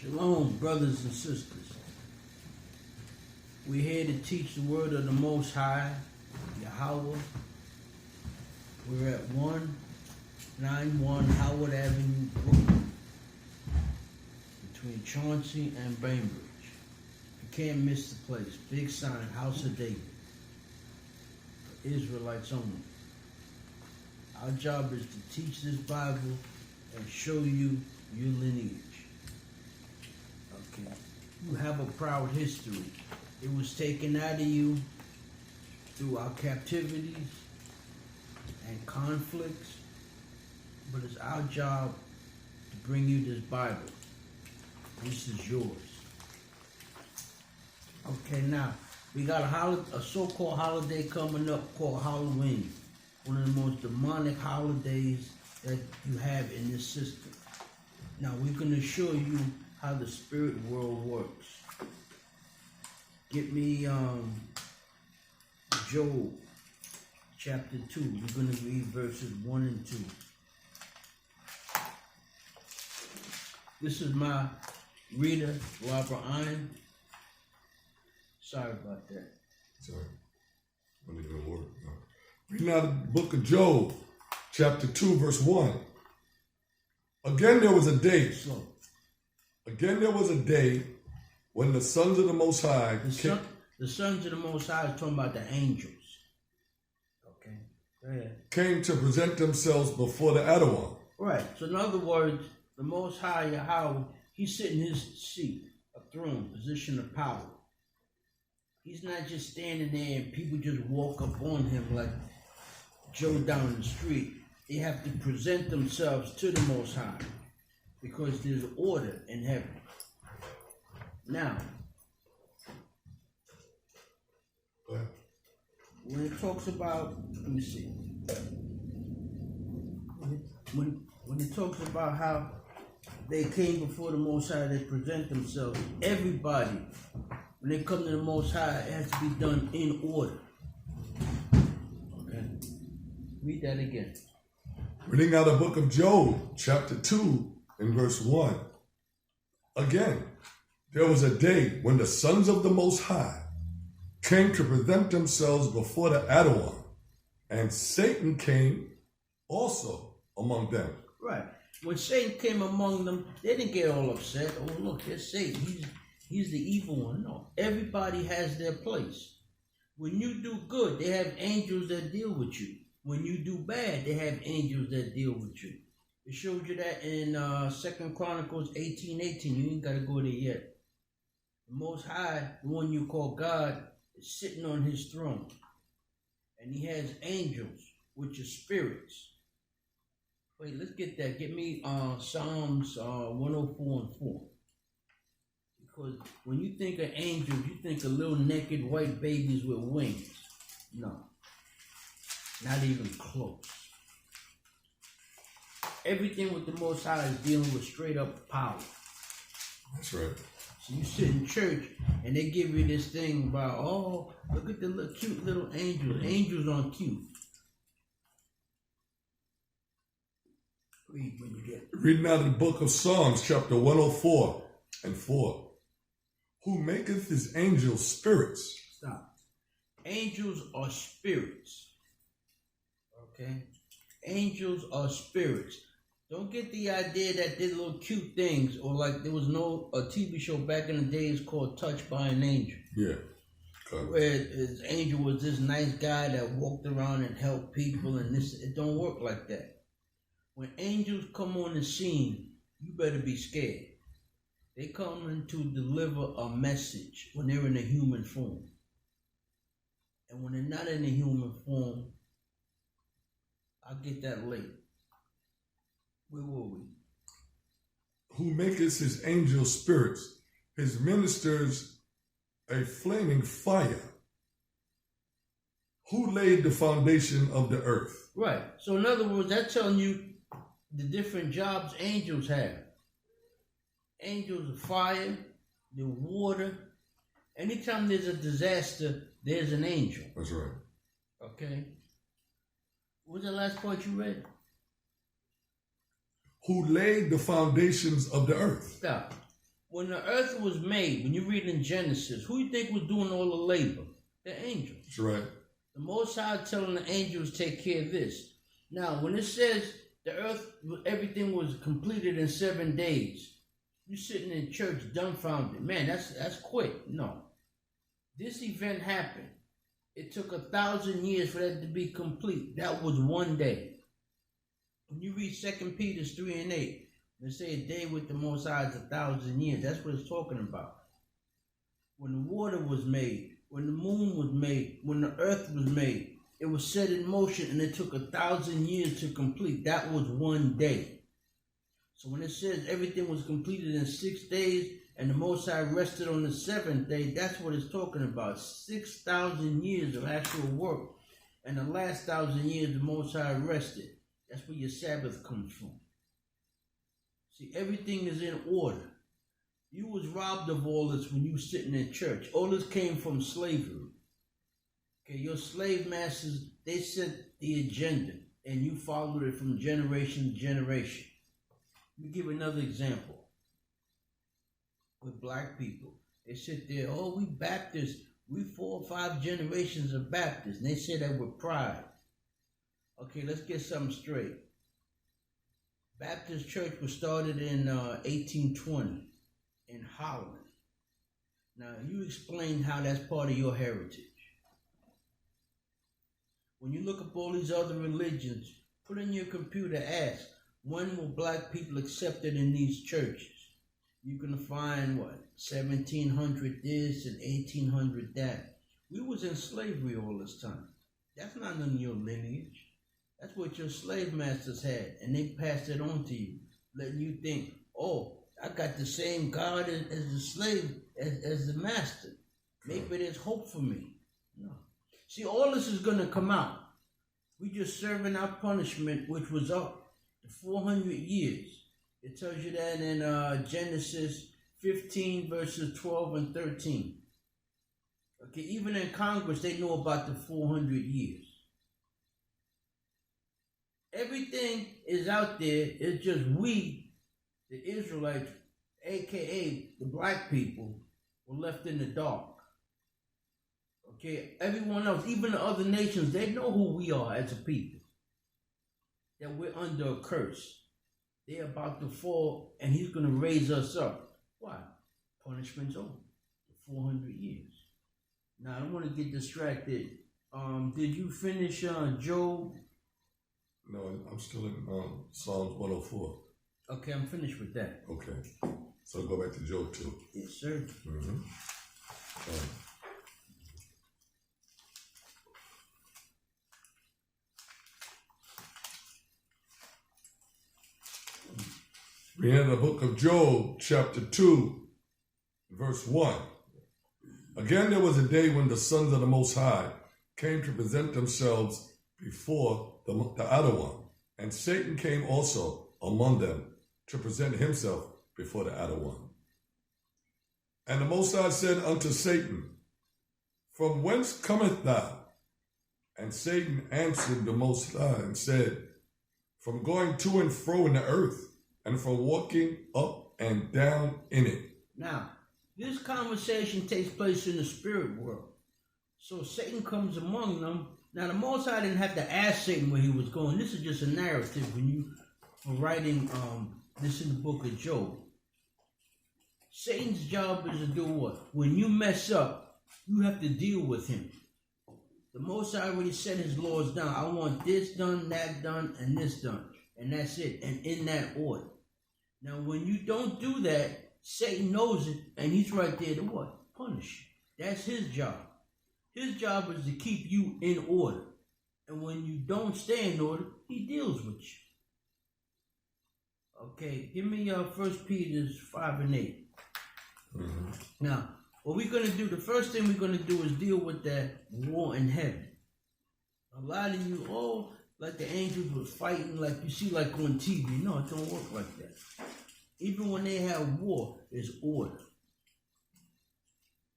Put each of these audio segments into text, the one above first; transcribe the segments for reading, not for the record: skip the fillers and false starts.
Shalom, brothers and sisters. We're here to teach the word of the Most High, Yahweh. We're at 191 Howard Avenue, Brooklyn, between Chauncey and Bainbridge. You can't miss the place. Big sign, House of David. For Israelites only. Our job is to teach this Bible and show you your lineage. Okay. You have a proud history. It was taken out of you through our captivities and conflicts, but it's our job to bring you this Bible. This is yours. Okay, now, we got a so-called holiday coming up called Halloween. One of the most demonic holidays that you have in this system. Now, we're going to show you how the spirit world works. Get me Job chapter 2. We're going to read verses 1 and 2. This is my reader, Robert Iron. Sorry about that. Sorry. I need to work. Reading out of the book of Job, chapter 2, verse 1. Again there was a day. Again there was a day when the sons of the Most High the sons of the Most High is talking about the angels. Okay. Go ahead. Came to present themselves before the Adonai. Right. So in other words, the Most High Yahweh, he's sitting in his seat, a throne, position of power. He's not just standing there and people just walk up on him like Joe down the street. They have to present themselves to the Most High because there's order in heaven. Now, when it talks about, let me see. When it talks about how they came before the Most High, they present themselves. Everybody, when they come to the Most High, it has to be done in order. Okay? Read that again. Reading out the book of Job, chapter 2, and verse 1. Again, there was a day when the sons of the Most High came to present themselves before the Adonai, and Satan came also among them. Right. When Satan came among them, they didn't get all upset. Oh, look, there's Satan. He's the evil one. No. Everybody has their place. When you do good, they have angels that deal with you. When you do bad, they have angels that deal with you. It showed you that in 2 Chronicles 18:18. You ain't got to go there yet. The Most High, the one you call God, is sitting on his throne. And he has angels, which are spirits. Wait, let's get that. Get me Psalms 104 and 4. Because when you think of angels, you think of little naked white babies with wings. No. Not even close. Everything with the Most High is dealing with straight up power. That's right. So you sit in church and they give you this thing about, oh, look at the little cute little angels. Angels aren't cute. Read when you get it. Reading out of the book of Psalms, chapter 104 and 4. Who maketh his angels spirits? Stop. Angels are spirits. Okay? Angels are spirits. Don't get the idea that they're little cute things, or like there was a TV show back in the days called Touched by an Angel. Yeah. Where his angel was this nice guy that walked around and helped people, and this, it don't work like that. When angels come on the scene, you better be scared. They come in to deliver a message when they're in a human form. And when they're not in a human form, I'll get that later. Where were we? Who maketh his angels spirits, his ministers a flaming fire. Who laid the foundation of the earth? Right. So in other words, that's telling you the different jobs angels have. Angels of fire, the water. Anytime there's a disaster, there's an angel. That's right. Okay. What was the last part you read? Who laid the foundations of the earth. Stop. When the earth was made, when you read in Genesis, who you think was doing all the labor? The angels. That's right. The Most High telling the angels take care of this. Now, when it says the earth, everything was completed in 7 days, you sitting in church dumbfounded. Man, that's quick. No. This event happened. It took 1,000 years for that to be complete. That was 1 day. When you read 2 Peter 3:8, they say a day with the Most High is 1,000 years. That's what it's talking about. When the water was made, when the moon was made, when the earth was made, it was set in motion and it took 1,000 years to complete. That was 1 day. So when it says everything was completed in 6 days and the Most High rested on the 7th day, that's what it's talking about. 6,000 years of actual work. And the last 1,000 years the Most High rested. That's where your Sabbath comes from. See, everything is in order. You was robbed of all this when you were sitting in church. All this came from slavery. Okay, your slave masters, they set the agenda, and you followed it from generation to generation. Let me give another example. With black people, they sit there, oh, we Baptists, we 4 or 5 generations of Baptists, and they say that with pride. Okay, let's get something straight. Baptist church was started in 1820 in Holland. Now, you explain how that's part of your heritage. When you look up all these other religions, put in your computer, ask, when were black people accepted in these churches? You're going to find, 1700 this and 1800 that. We was in slavery all this time. That's not none of your lineage. That's what your slave masters had, and they passed it on to you, letting you think, oh, I got the same God as the slave, as the master. Maybe there's hope for me. No. See, all this is going to come out. We just serving our punishment, which was up to 400 years. It tells you that in Genesis 15, verses 12 and 13. Okay, even in Congress, they know about the 400 years. Everything is out there. It's just we, the Israelites, a.k.a. the black people, were left in the dark. Okay, everyone else, even the other nations, they know who we are as a people. That we're under a curse. They're about to fall, and he's going to raise us up. Why? Punishment's over. 400 years. Now, I don't want to get distracted. Did you finish Job? No, I'm still in Psalms 104. Okay, I'm finished with that. Okay. So go back to Job 2. Yes, sir. Mm-hmm. We enter the book of Job, chapter 2, verse 1. Again, there was a day when the sons of the Most High came to present themselves before the other one, and Satan came also among them to present himself before the other one. And the Most High said unto Satan, From whence cometh thou? And Satan answered the Most High and said, From going to and fro in the earth, and from walking up and down in it. Now, this conversation takes place in the spirit world. So Satan comes among them. Now, the Most High didn't have to ask Satan where he was going. This is just a narrative when you are writing this in the book of Job. Satan's job is to do what? When you mess up, you have to deal with him. The Most High already set his laws down. I want this done, that done, and this done. And that's it. And in that order. Now, when you don't do that, Satan knows it, and he's right there to what? Punish you. That's his job. His job is to keep you in order. And when you don't stay in order, he deals with you. Okay, give me 1 Peter 5 and 8. Mm-hmm. Now, what we're going to do, the first thing we're going to do is deal with that war in heaven. A lot of you, like the angels were fighting, like you see like on TV. No, it don't work like that. Even when they have war, there's order.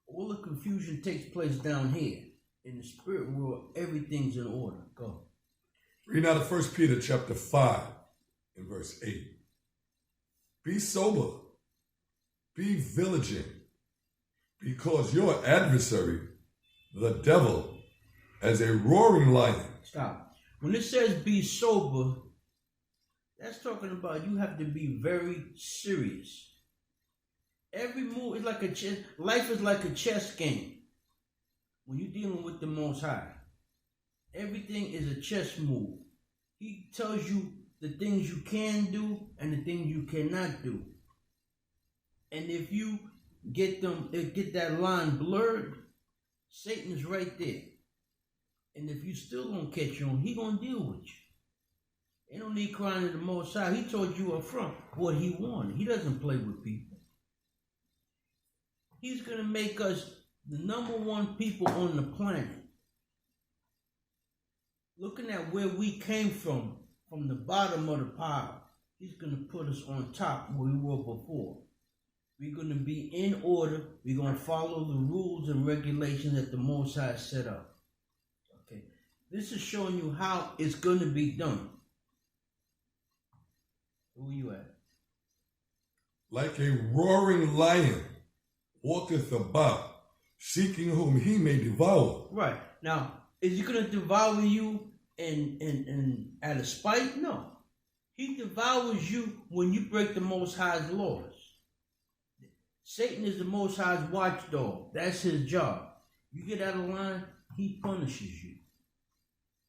All the confusion takes place down here. In the spirit world, everything's in order. Go. Read out of 1 Peter chapter 5 and verse 8. Be sober, Be vigilant, because your adversary, the devil, as a roaring lion. Stop. When it says be sober, that's talking about you have to be very serious. Every move is like a chess. Life is like a chess game. When you're dealing with the Most High, everything is a chess move. He tells you the things you can do and the things you cannot do. And if you get that line blurred, Satan is right there. And if you still gonna catch on, he gonna deal with you. Ain't no need crying to the Most High. He told you up front what he wanted. He doesn't play with people. He's gonna make us the number one people on the planet. Looking at where we came from the bottom of the pile, he's gonna put us on top where we were before. We're gonna be in order. We're gonna follow the rules and regulations that the Most High set up. Okay, this is showing you how it's gonna be done. Where you at? Like a roaring lion walketh about, seeking whom he may devour. Right. Now, is he going to devour you and out of spite? No. He devours you when you break the Most High's laws. Satan is the Most High's watchdog. That's his job. You get out of line, he punishes you.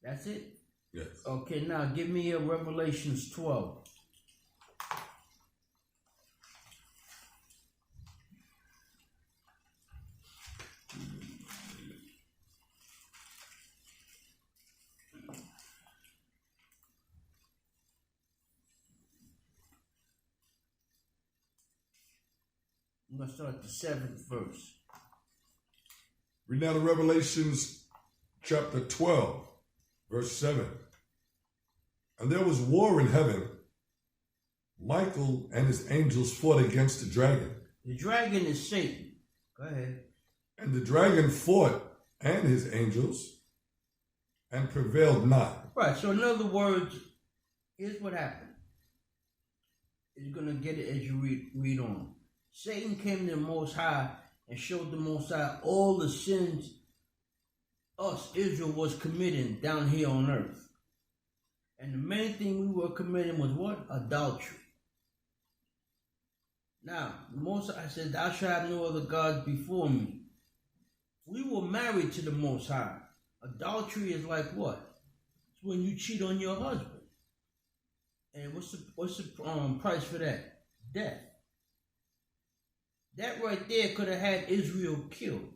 That's it? Yes. Okay, now give me a Revelations 12. I'm going to start at the 7th verse. Read now to Revelations chapter 12, verse 7. And there was war in heaven. Michael and his angels fought against the dragon. The dragon is Satan. Go ahead. And the dragon fought and his angels and prevailed not. Right, so in other words, here's what happened. You're going to get it as you read on. Satan came to the Most High and showed the Most High all the sins us, Israel, was committing down here on earth. And the main thing we were committing was what? Adultery. Now, the Most High said, thou shalt have no other gods before me. We were married to the Most High. Adultery is like what? It's when you cheat on your husband. And what's the price for that? Death. That right there could have had Israel killed.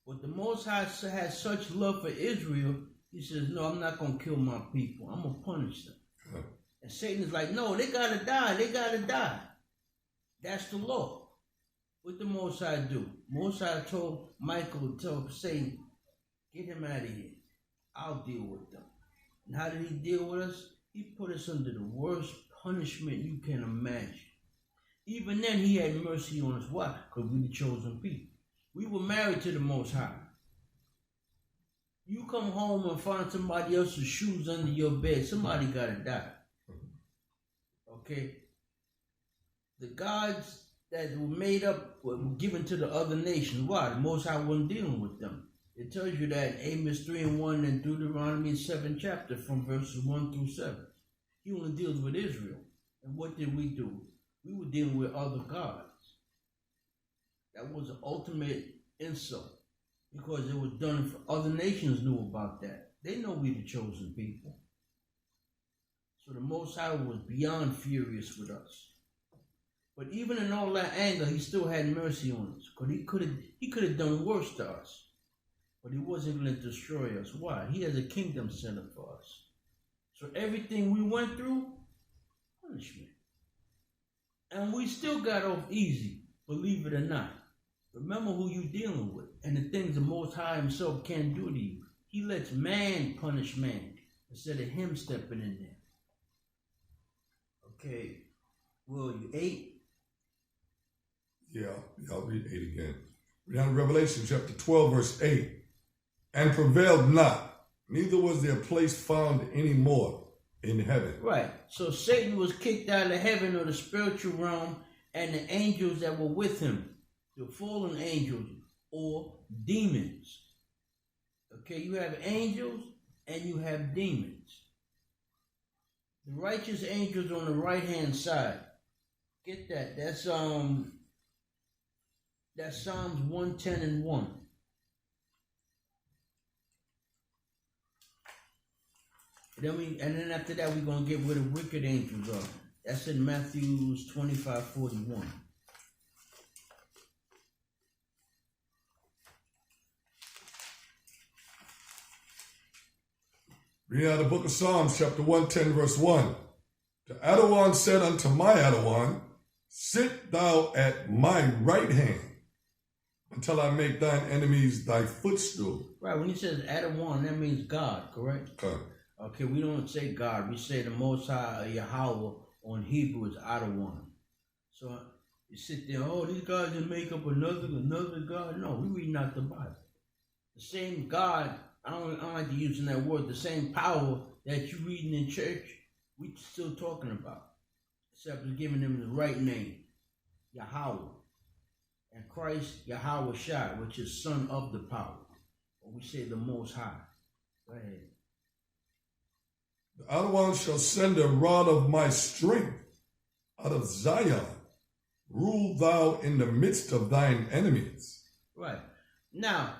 But the Most High has such love for Israel, he says, no, I'm not going to kill my people. I'm going to punish them. Huh. And Satan is like, no, they got to die. They got to die. That's the law. What the Most High do? Most High told Michael, told Satan, get him out of here. I'll deal with them. And how did he deal with us? He put us under the worst punishment you can imagine. Even then, he had mercy on us. Why? Because we the chosen people. We were married to the Most High. You come home and find somebody else's shoes under your bed, somebody got to die. Okay? The gods that were made up were given to the other nations. Why? The Most High wasn't dealing with them. It tells you that in Amos 3:1 and Deuteronomy 7 chapter from verses 1 through 7. He only deals with Israel. And what did we do? We were dealing with other gods. That was an ultimate insult because it was done for other nations knew about that. They know we the chosen people. So the Most High was beyond furious with us. But even in all that anger, he still had mercy on us because he could have done worse to us. But he wasn't going to destroy us. Why? He has a kingdom set up for us. So everything we went through, punishment. And we still got off easy, believe it or not. Remember who you're dealing with and the things the Most High himself can do to you. He lets man punish man instead of him stepping in there. Okay, well, you 8? Yeah, I'll read 8 again. We're down to Revelation chapter 12, verse 8. And prevailed not, neither was their place found any more in heaven. Right. So Satan was kicked out of heaven or the spiritual realm, and the angels that were with him, the fallen angels or demons. Okay, you have angels and you have demons. The righteous angels on the right hand side. Get that. That's Psalms 110 and 1. And then after that we're gonna get where the wicked angels are. That's in Matthew 25:41. Reading out of the book of Psalms, chapter 110, verse 1. The Adawan said unto my Adawan, sit thou at my right hand until I make thine enemies thy footstool. Right, when he says Adawan, that means God, correct? Correct. Okay, we don't say God. We say the Most High, Yahweh, on Hebrew is Adawan. So you sit there, oh, these guys just make up another God. No, we read not the Bible. The same God, I don't like to using that word, the same power that you reading in church, we still talking about. Except we're giving them the right name, Yahweh. And Christ, Yahweh Shai, which is son of the power. Or we say the Most High. Go ahead. The Adawan shall send a rod of my strength out of Zion. Rule thou in the midst of thine enemies. Right. Now,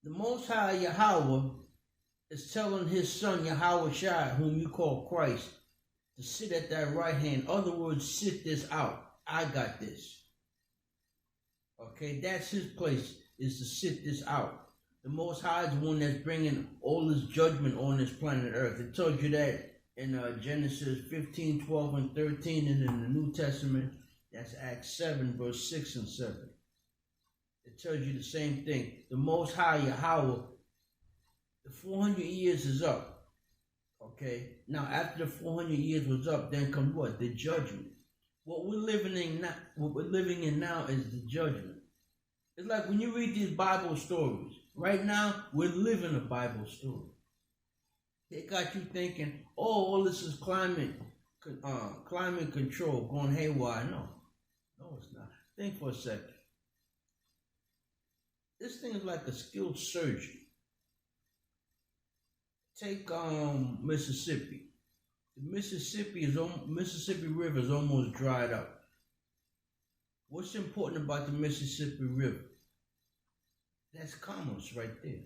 the Most High Yahweh is telling his son Yahweh Shai, whom you call Christ, to sit at that right hand. In other words, sit this out. I got this. Okay, that's his place, is to sit this out. The Most High is the one that's bringing all this judgment on this planet Earth. It tells you that in Genesis 15, 12, and 13, and in the New Testament, that's Acts 7, verse 6 and 7. It tells you the same thing. The Most High Yahweh, the 400 years is up. Okay? Now, after the 400 years was up, then comes what? The judgment. What we're living in now is the judgment. It's like when you read these Bible stories. Right now, we're living a Bible story. They got you thinking, oh, all this is climate control going haywire. No, it's not. Think for a second. This thing is like a skilled surgeon. Take Mississippi. The Mississippi River is almost dried up. What's important about the Mississippi River? That's commerce right there.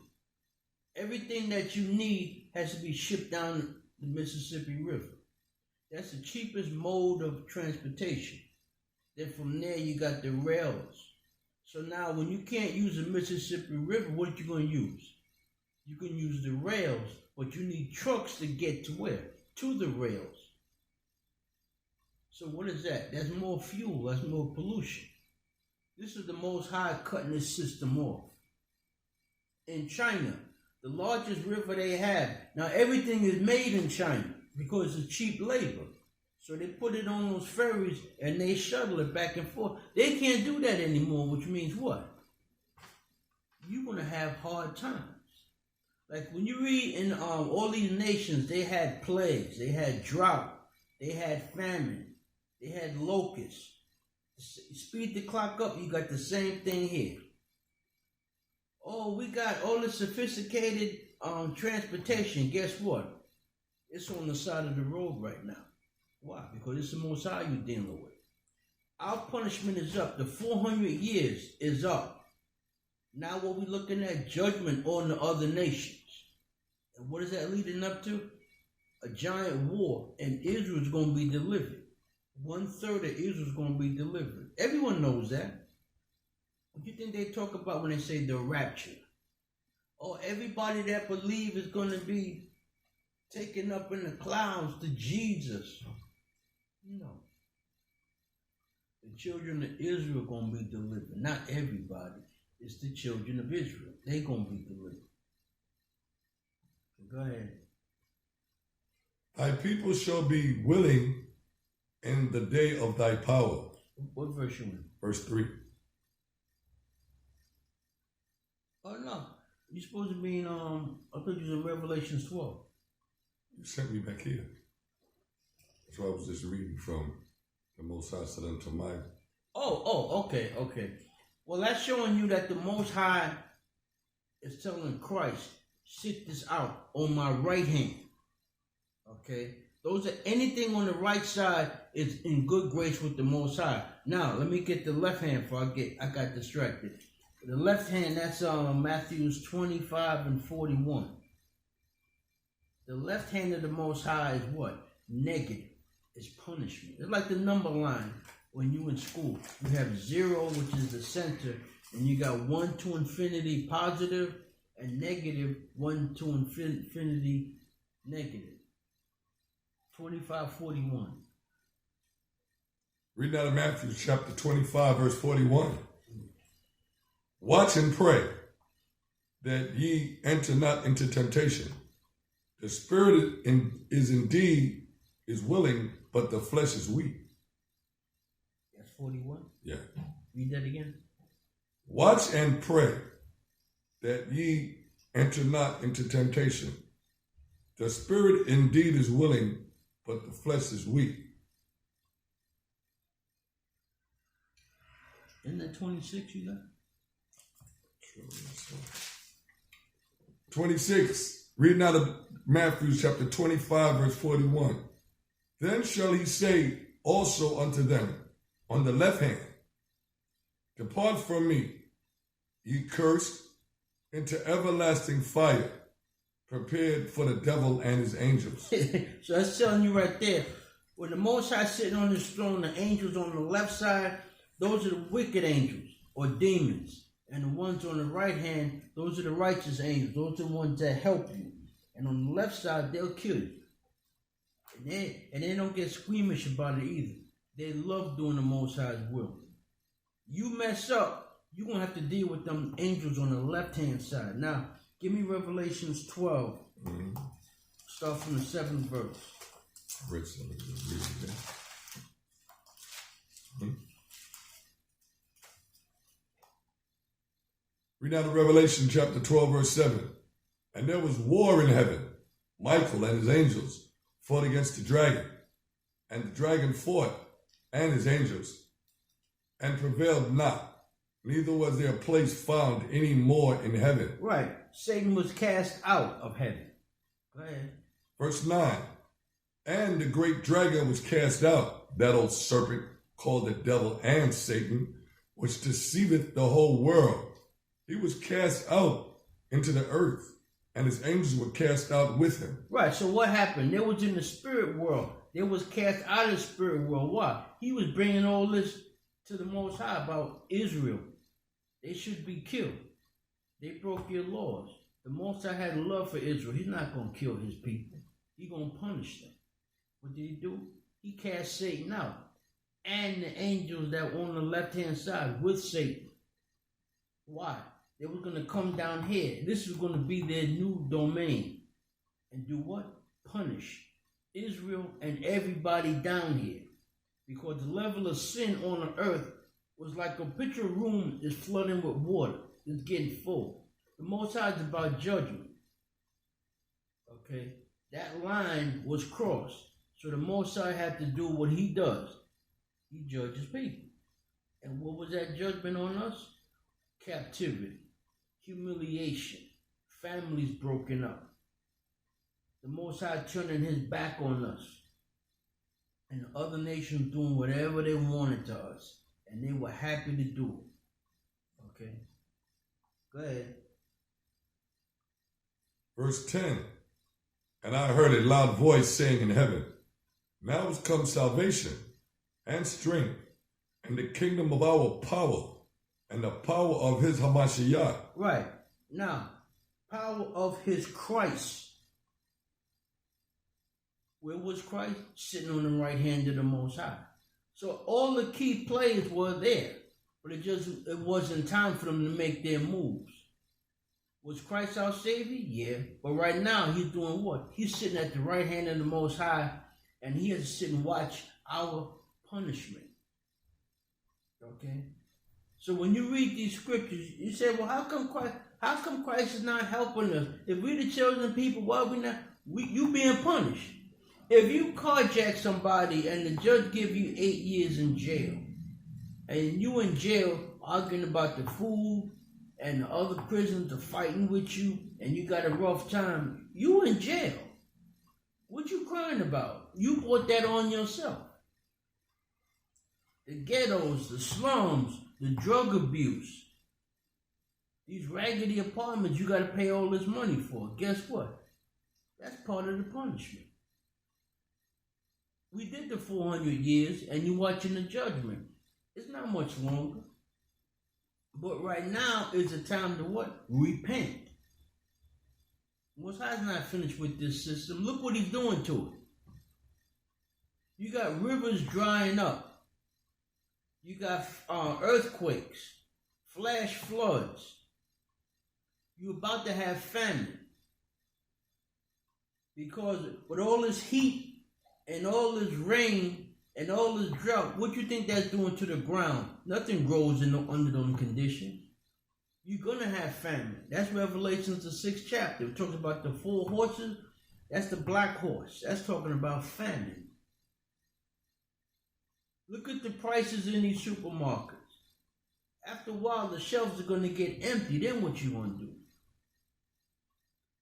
Everything that you need has to be shipped down the Mississippi River. That's the cheapest mode of transportation. Then from there you got the rails. So now when you can't use the Mississippi River, what you going to use? You can use the rails, but you need trucks to get to where? To the rails. So what is that? That's more fuel. That's more pollution. This is the Most High cutting this system off. In China, the largest river they have. Now everything is made in China because it's cheap labor. So they put it on those ferries and they shuttle it back and forth. They can't do that anymore, which means what? You're going to have hard times. Like when you read in all these nations, they had plagues, they had drought, they had famine, they had locusts. Speed the clock up, you got the same thing here. Oh, we got all this sophisticated transportation. Guess what? It's on the side of the road right now. Why? Because it's the Most High you're dealing with. Our punishment is up. The 400 years is up. Now what we're looking at, judgment on the other nations. And what is that leading up to? A giant war, and Israel's going to be delivered. 1/3 of Israel's going to be delivered. Everyone knows that. What do you think they talk about when they say the rapture? Oh, everybody that believes is going to be taken up in the clouds to Jesus. No. The children of Israel are going to be delivered. Not everybody. It's the children of Israel. They're going to be delivered. Go ahead. Thy people shall be willing in the day of thy power. What verse you in? Verse 3. Oh, no. You're supposed to be in, I thought you was in Revelations 12. You sent me back here. That's what I was just reading from The Most High said unto Mike. Okay. Well, that's showing you that the Most High is telling Christ, sit this out on my right hand. Okay? Those are anything on the right side is in good grace with the Most High. Now, let me get the left hand before I got distracted. The left hand, that's Matthews 25 and 41. The left hand of the Most High is what? Negative. It's punishment. It's like the number line when you in school. You have 0, which is the center, and you got 1 to infinity positive and negative 1 to infinity negative. 25:41. Reading out of Matthew chapter 25, verse 41. Watch and pray that ye enter not into temptation. The spirit is willing, but the flesh is weak. That's 41? Yeah. Read that again. Watch and pray that ye enter not into temptation. The spirit indeed is willing, but the flesh is weak. Isn't that 26 you got? 26, reading out of Matthew chapter 25, verse 41. Then shall he say also unto them on the left hand, depart from me, ye cursed, into everlasting fire, prepared for the devil and his angels. So that's telling you right there, when the Most High sitting on his throne, the angels on the left side, those are the wicked angels or demons. And the ones on the right hand, those are the righteous angels. Those are the ones that help you. And on the left side, they'll kill you. And they don't get squeamish about it either. They love doing the Most High's will. You mess up, you're going to have to deal with them angels on the left-hand side. Now, give me Revelations 12. Mm-hmm. Start from the 7th verse. Read out of Revelation chapter 12, verse 7. And there was war in heaven. Michael and his angels fought against the dragon. And the dragon fought and his angels, and prevailed not. Neither was their place found any more in heaven. Right. Satan was cast out of heaven. Go ahead. Verse 9. And the great dragon was cast out, that old serpent called the devil and Satan, which deceiveth the whole world. He was cast out into the earth, and his angels were cast out with him. Right, so what happened? They was in the spirit world. They was cast out of the spirit world. Why? He was bringing all this to the Most High about Israel. They should be killed. They broke your laws. The Most High had love for Israel. He's not going to kill his people. He's going to punish them. What did he do? He cast Satan out. And the angels that were on the left-hand side with Satan. Why? They were going to come down here. This was going to be their new domain. And do what? Punish Israel and everybody down here. Because the level of sin on the earth was like a pitcher room is flooding with water. It's getting full. The Most High is about judgment. Okay? That line was crossed. So the Most High had to do what he does. He judges people. And what was that judgment on us? Captivity, humiliation, families broken up. The Most High turning his back on us. And the other nations doing whatever they wanted to us. And they were happy to do it. Okay? Go ahead. Verse 10. And I heard a loud voice saying in heaven, now is come salvation and strength and the kingdom of our power and the power of his Hamashiach. Right. Now, power of his Christ. Where was Christ? Sitting on the right hand of the Most High. So all the key players were there. But it wasn't time for them to make their moves. Was Christ our Savior? Yeah. But right now, he's doing what? He's sitting at the right hand of the Most High, and he has to sit and watch our punishment. Okay? So when you read these scriptures, you say, well, how come Christ is not helping us? If we're the chosen people, why are we not? You being punished. if you carjack somebody and the judge give you 8 years in jail, and you in jail arguing about the food, and the other prisoners are fighting with you, and you got a rough time, you in jail. What you crying about? You brought that on yourself. The ghettos, the slums, the drug abuse, these raggedy apartments you got to pay all this money for. Guess what? That's part of the punishment. We did the 400 years, and you're watching the judgment. It's not much longer. But right now is the time to what? Repent. Most High's not finished with this system. Look what he's doing to it. You got rivers drying up. You got earthquakes, flash floods. You're about to have famine. Because with all this heat and all this rain and all this drought, what you think that's doing to the ground? Nothing grows under those conditions. You're going to have famine. That's Revelations, the 6th chapter. It talks about the 4 horses. That's the black horse. That's talking about famine. Look at the prices in these supermarkets. After a while, the shelves are going to get empty. Then what you going to do?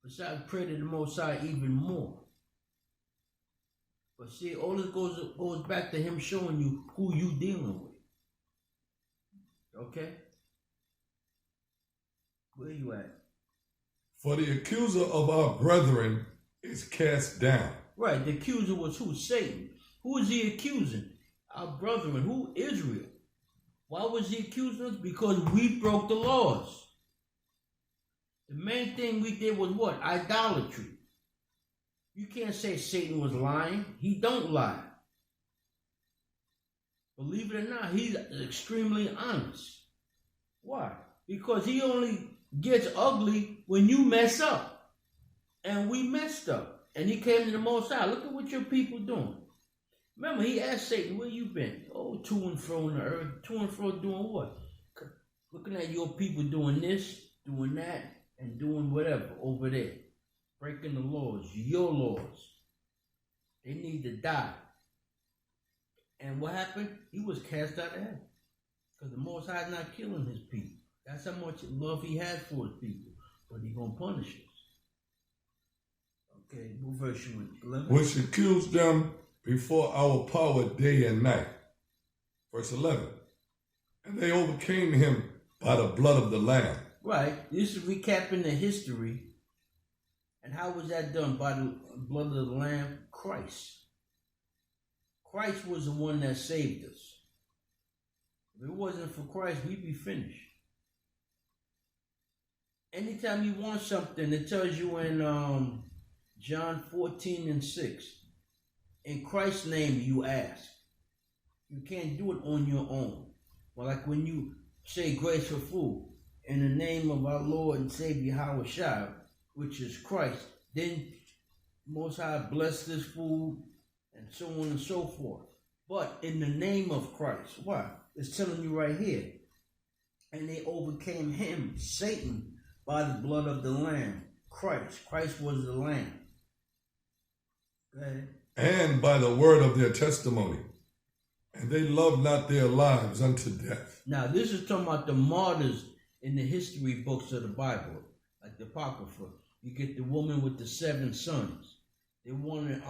Besides, pray to the Most High even more. But see, all this goes back to him showing you who you dealing with. Okay? Where you at? For the accuser of our brethren is cast down. Right, the accuser was who? Satan. Who is he accusing? Our brethren. Who? Israel. Why was he accusing us? Because we broke the laws. The main thing we did was what? Idolatry. You can't say Satan was lying. He don't lie. Believe it or not, he's extremely honest. Why? Because he only gets ugly when you mess up. And we messed up. And he came to the Most High. Look at what your people doing. Remember, he asked Satan, where you been? Oh, to and fro in the earth. To and fro doing what? Looking at your people doing this, doing that, and doing whatever over there. Breaking the laws, your laws. They need to die. And what happened? He was cast out of heaven. Because the Most High is not killing his people. That's how much love he had for his people. But he's going to punish us. Okay, what verse you in? 11? Which accused them before our power day and night. Verse 11. And they overcame him by the blood of the Lamb. Right. This is recapping the history. And how was that done? By the blood of the Lamb? Christ. Christ was the one that saved us. If it wasn't for Christ, we'd be finished. Anytime you want something, it tells you in John 14:6. In Christ's name you ask. You can't do it on your own. Well, like when you say grace for food, in the name of our Lord and Savior Yahushua, which is Christ, then Most High bless this food and so on and so forth. But in the name of Christ, why? It's telling you right here. And they overcame him, Satan, by the blood of the Lamb. Christ. Christ was the Lamb. Go ahead. And by the word of their testimony. And they loved not their lives unto death. Now, this is talking about the martyrs in the history books of the Bible, like the Apocrypha. You get the woman with the 7 sons. They wanted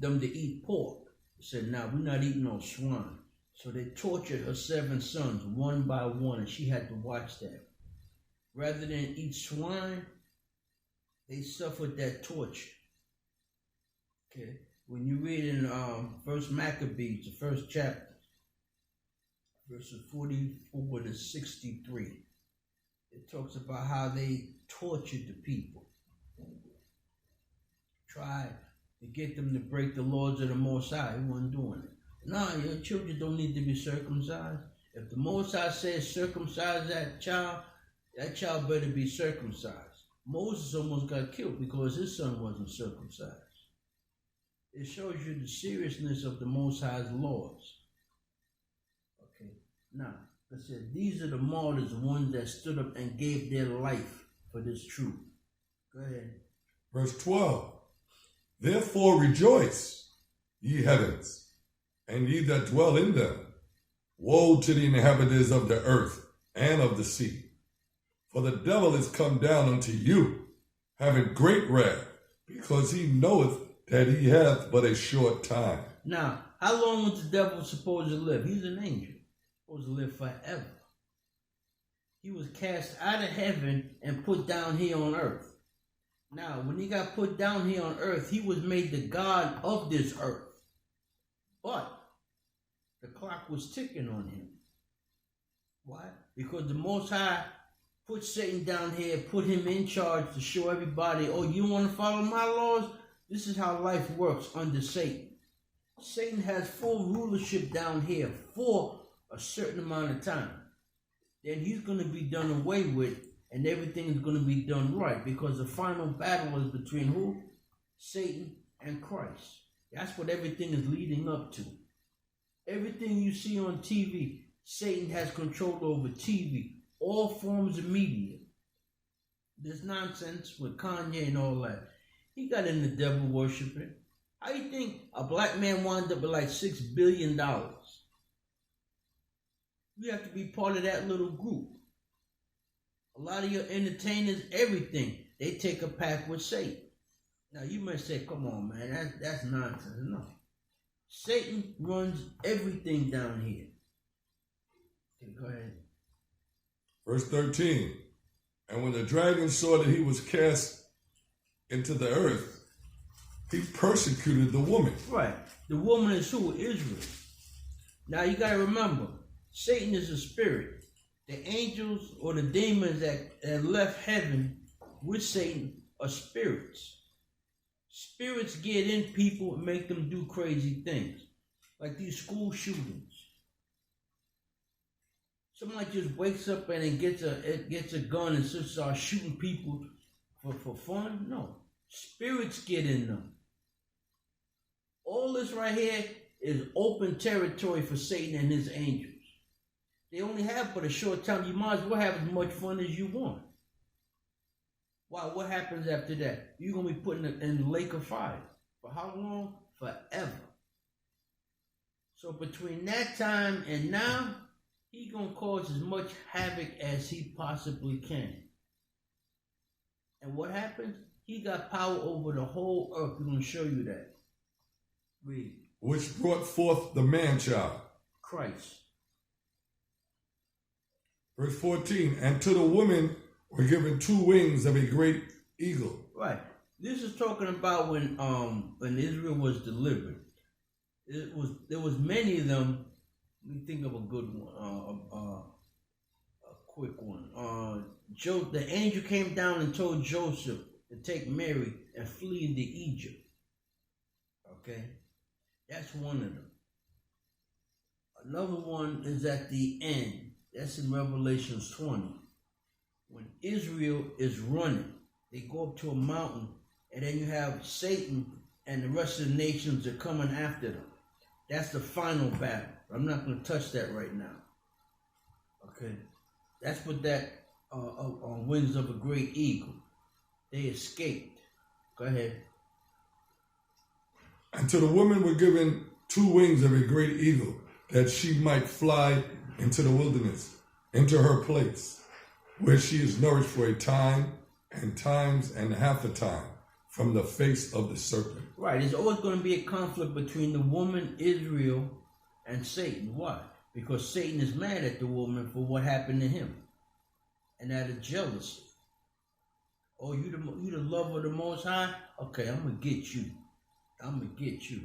them to eat pork. They said, "Nah, we're not eating no swine." So they tortured her 7 sons one by one, and she had to watch that. Rather than eat swine, they suffered that torture. Okay, when you read in First Maccabees, the 1st chapter, verses 44 to 63, it talks about how they tortured the people. Tried to get them to break the laws of the Most High. He wasn't doing it. No, your children don't need to be circumcised. If the Most High says circumcise that child better be circumcised. Moses almost got killed because his son wasn't circumcised. It shows you the seriousness of the Most High's laws. Okay, now, I said, these are the martyrs, the ones that stood up and gave their life for this truth. Go ahead. Verse 12. Therefore rejoice, ye heavens, and ye that dwell in them. Woe to the inhabitants of the earth and of the sea. For the devil is come down unto you, having great wrath, because he knoweth that he hath but a short time. Now, how long was the devil supposed to live? He's an angel. Supposed to live forever. He was cast out of heaven and put down here on earth. Now, when he got put down here on earth, he was made the God of this earth. But the clock was ticking on him. Why? Because the Most High put Satan down here, put him in charge to show everybody, oh, you want to follow my laws? This is how life works under Satan. Satan has full rulership down here for a certain amount of time. Then he's going to be done away with, and everything is going to be done right, because the final battle is between who? Satan and Christ. That's what everything is leading up to. Everything you see on TV, Satan has control over TV, all forms of media. This nonsense with Kanye and all that. He got in the devil worshiping. How you think a black man wound up with like $6 billion? You have to be part of that little group. A lot of your entertainers, everything, they take a pact with Satan. Now you might say, come on, man, that's nonsense. No. Satan runs everything down here. Okay, go ahead. Verse 13. And when the dragon saw that he was cast into the earth, he persecuted the woman. Right. The woman is who? Israel. Now you got to remember, Satan is a spirit. The angels or the demons that left heaven with Satan are spirits. Spirits get in people and make them do crazy things. Like these school shootings. Somebody just wakes up and then gets a gun and just starts shooting people for fun? No. Spirits get in them. All this right here is open territory for Satan and his angels. They only have but a short time. You might as well have as much fun as you want. Why? What happens after that? You're going to be put in the lake of fire. For how long? Forever. So between that time and now, he's going to cause as much havoc as he possibly can. And what happens? He got power over the whole earth. We're going to show you that. Read. Which brought forth the man-child. Christ. Verse 14. And to the woman were given 2 wings of a great eagle. Right. This is talking about when Israel was delivered. There was many of them. Let me think of a good one. A quick one. The angel came down and told Joseph to take Mary and flee into Egypt. Okay? That's one of them. Another one is at the end. That's in Revelations 20. When Israel is running, they go up to a mountain, and then you have Satan and the rest of the nations are coming after them. That's the final battle. I'm not going to touch that right now. Okay? That's what that on wings of a great eagle. They escaped. Go ahead. And to the woman were given 2 wings of a great eagle, that she might fly into the wilderness, into her place, where she is nourished for a time, and times, and half a time, from the face of the serpent. Right. There's always going to be a conflict between the woman, Israel, and Satan. Why? Because Satan is mad at the woman for what happened to him. And out of jealousy. Oh, you the lover of the Most High? Okay, I'm going to get you. I'm going to get you.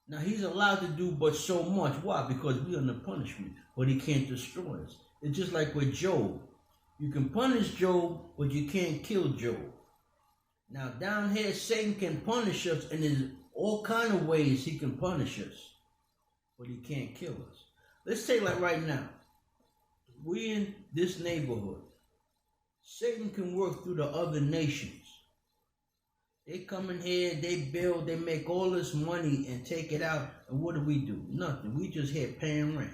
Now, he's allowed to do but so much. Why? Because we're under punishment. But he can't destroy us. It's just like with Job. You can punish Job, but you can't kill Job. Now, down here, Satan can punish us, and there's all kind of ways he can punish us. But he can't kill us. Let's take like right now. We in this neighborhood. Satan can work through the other nations. They come in here, they build, they make all this money and take it out. And what do? Nothing. We just here paying rent.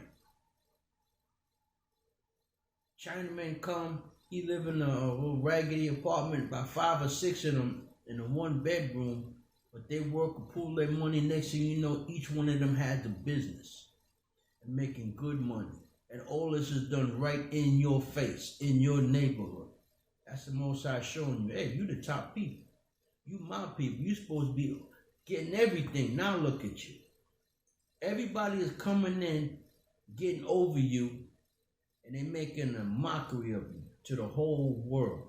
Chinaman come, he live in a little raggedy apartment, about 5 or 6 of them in a 1 bedroom, But they work and pull their money. Next thing you know, each one of them has a business and making good money. And all this is done right in your face, in your neighborhood. That's the Most High showing you, hey, you the top people. You my people. You supposed to be getting everything. Now look at you. Everybody is coming in, getting over you, and they making a mockery of you to the whole world.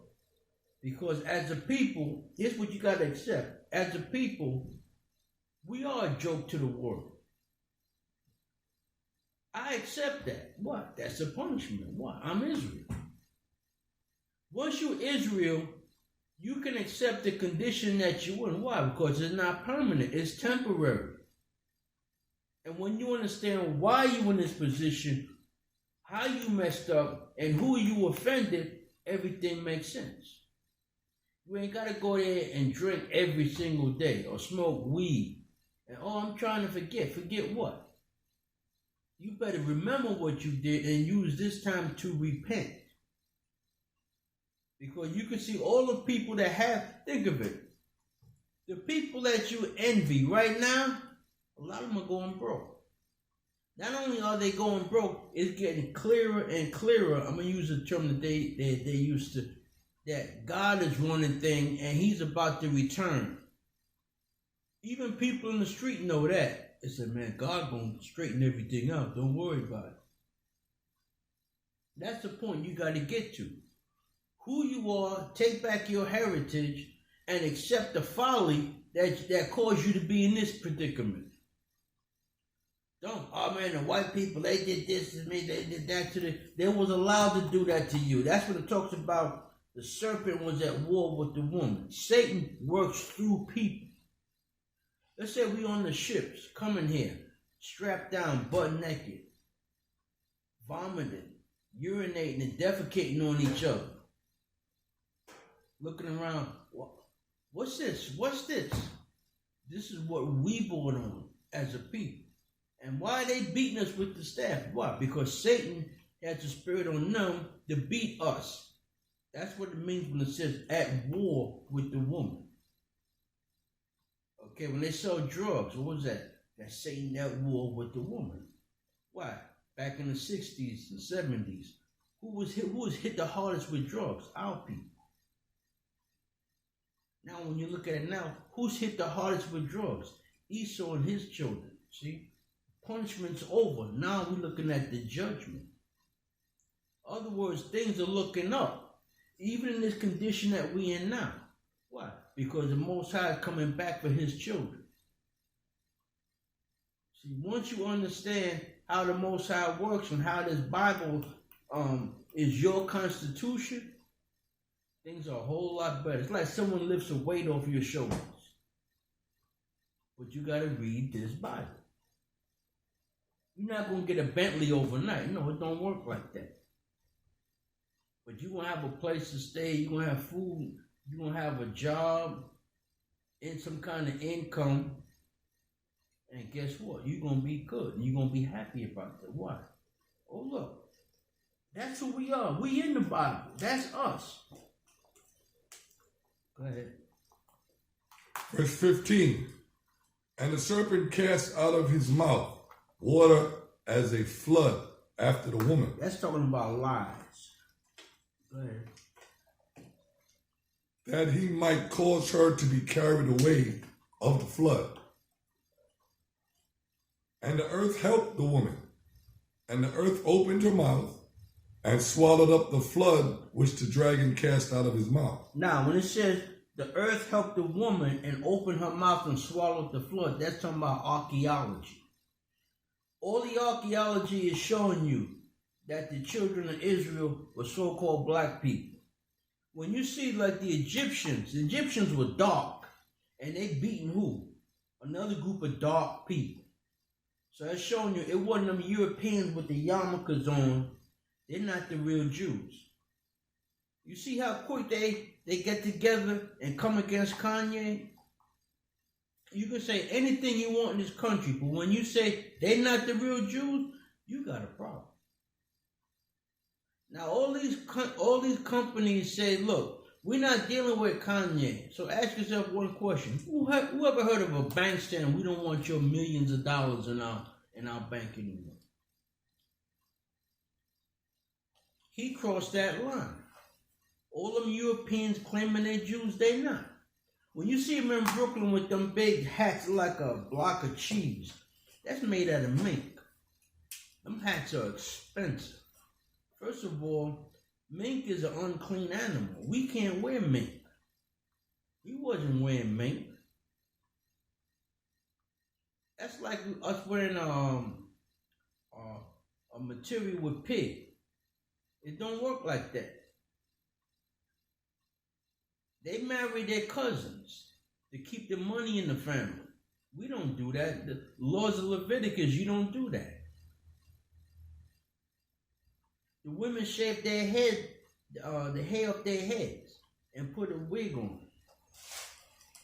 Because as a people, here's what you got to accept. As a people, we are a joke to the world. I accept that. What? That's a punishment. What? I'm Israel. Once you're Israel, you can accept the condition that you're in. Why? Because it's not permanent. It's temporary. And when you understand why you're in this position, how you messed up, and who you offended, everything makes sense. You ain't got to go there and drink every single day or smoke weed. And, I'm trying to forget. Forget what? You better remember what you did and use this time to repent. Because you can see all the people that have, think of it. The people that you envy right now, a lot of them are going broke. Not only are they going broke, it's getting clearer and clearer. I'm going to use a term that they used to, that God is running thing and he's about to return. Even people in the street know that. They said, man, God going to straighten everything out. Don't worry about it. That's the point you got to get to. Who you are, take back your heritage, and accept the folly that caused you to be in this predicament. Don't, oh man, the white people, they did this to me, they did that to them. They was allowed to do that to you. That's what it talks about. The serpent was at war with the woman. Satan works through people. Let's say we on the ships, coming here, strapped down, butt naked, vomiting, urinating, and defecating on each other. Looking around, what's this? What's this? This is what we born on as a people. And why are they beating us with the staff? Why? Because Satan has the spirit on them to beat us. That's what it means when it says at war with the woman. Okay, when they sell drugs, what was that? That's Satan at war with the woman. Why? Back in the 60s and 70s, who was hit the hardest with drugs? Our people. Now, when you look at it now, who's hit the hardest with drugs? Esau and his children. See? Punishment's over. Now we're looking at the judgment. In other words, things are looking up. Even in this condition that we're in now. Why? Because the Most High is coming back for his children. See, once you understand how the Most High works and how this Bible is your constitution, things are a whole lot better. It's like someone lifts a weight off your shoulders. But you got to read this Bible. You're not going to get a Bentley overnight. No, it don't work like that. But you're going to have a place to stay. You're going to have food. You're going to have a job and some kind of income. And guess what? You're going to be good. And you're going to be happy about that. Why? Oh, look. That's who we are. We in the Bible. That's us. Go ahead. Verse 15. And the serpent cast out of his mouth water as a flood after the woman. That's talking about lies. Go ahead. That he might cause her to be carried away of the flood. And the earth helped the woman. And the earth opened her mouth and swallowed up the flood which the dragon cast out of his mouth. Now, when it says the earth helped the woman and opened her mouth and swallowed the flood, that's talking about archaeology. All the archaeology is showing you that the children of Israel were so-called black people. When you see like the Egyptians were dark, and they beaten who? Another group of dark people. So that's showing you it wasn't them Europeans with the yarmulkes on. They're not the real Jews. You see how quick they get together and come against Kanye? You can say anything you want in this country, but when you say they're not the real Jews, you got a problem. Now all these companies say, look, we're not dealing with Kanye. So ask yourself one question: Whoever heard of a bank saying we don't want your millions of dollars in our bank anymore? He crossed that line. All them Europeans claiming they're Jews, they not. When you see them in Brooklyn with them big hats like a block of cheese, that's made out of mink. Them hats are expensive. First of all, mink is an unclean animal. We can't wear mink. He wasn't wearing mink. That's like us wearing a material with pig. It don't work like that. They marry their cousins to keep the money in the family. We don't do that. The laws of Leviticus, you don't do that. The women shave their head, the hair off their heads, and put a wig on.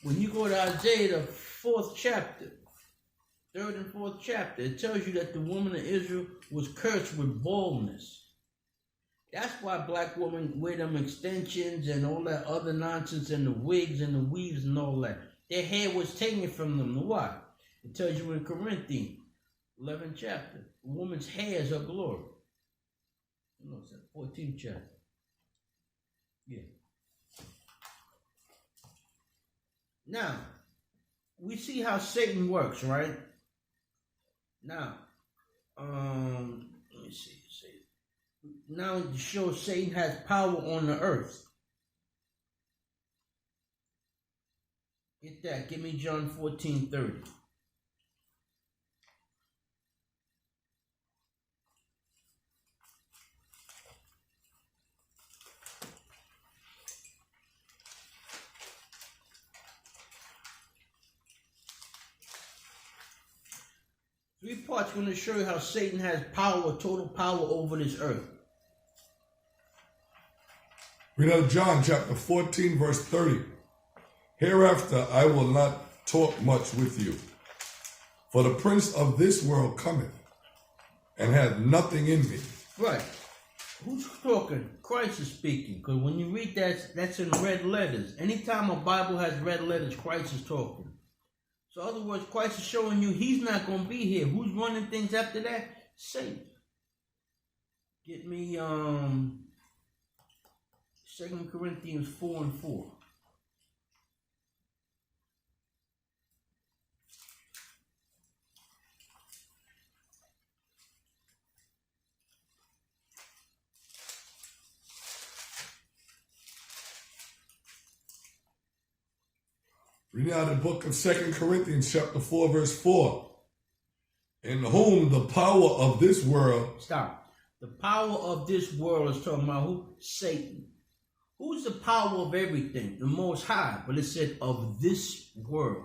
When you go to Isaiah, the 4th chapter, 3rd and 4th chapter, it tells you that the woman of Israel was cursed with baldness. That's why black women wear them extensions and all that other nonsense and the wigs and the weaves and all that. Their hair was taken from them. Why? It tells you in Corinthians, 11th chapter, a woman's hair is her glory. No, it's that 14th chapter. Yeah. Now, we see how Satan works, right? Now, let me see. Now to show Satan has power on the earth. Get that. Give me John 14:30. Three parts going to show you how Satan has power, total power over this earth. Read out of John chapter 14, verse 30. Hereafter I will not talk much with you, for the prince of this world cometh, and hath nothing in me. Right. Who's talking? Christ is speaking. Because when you read that, that's in red letters. Anytime a Bible has red letters, Christ is talking. So in other words, Christ is showing you he's not going to be here. Who's running things after that? Satan. Get me 2 Corinthians 4:4. Read out the book of 2 Corinthians chapter 4, verse 4. In whom the power of this world... Stop. The power of this world is talking about who? Satan. Who's the power of everything? The Most High. But it said of this world.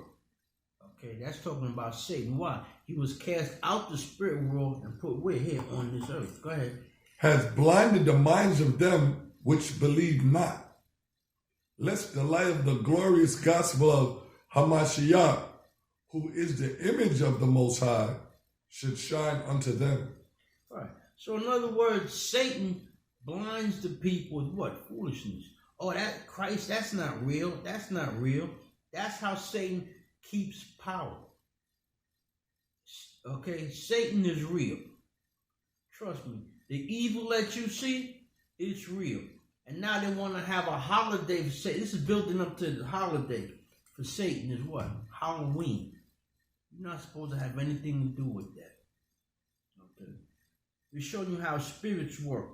Okay, that's talking about Satan. Why? He was cast out the spirit world and put where? Here on this earth. Go ahead. Has blinded the minds of them which believe not, lest the light of the glorious gospel of Hamashiach, who is the image of the Most High, should shine unto them. Right. So in other words, Satan blinds the people with what? Foolishness. Oh, that Christ, that's not real. That's not real. That's how Satan keeps power. Okay, Satan is real. Trust me. The evil that you see, it's real. And now they want to have a holiday for Satan. This is building up to the holiday for Satan is what? Halloween. You're not supposed to have anything to do with that. Okay. We're showing you how spirits work.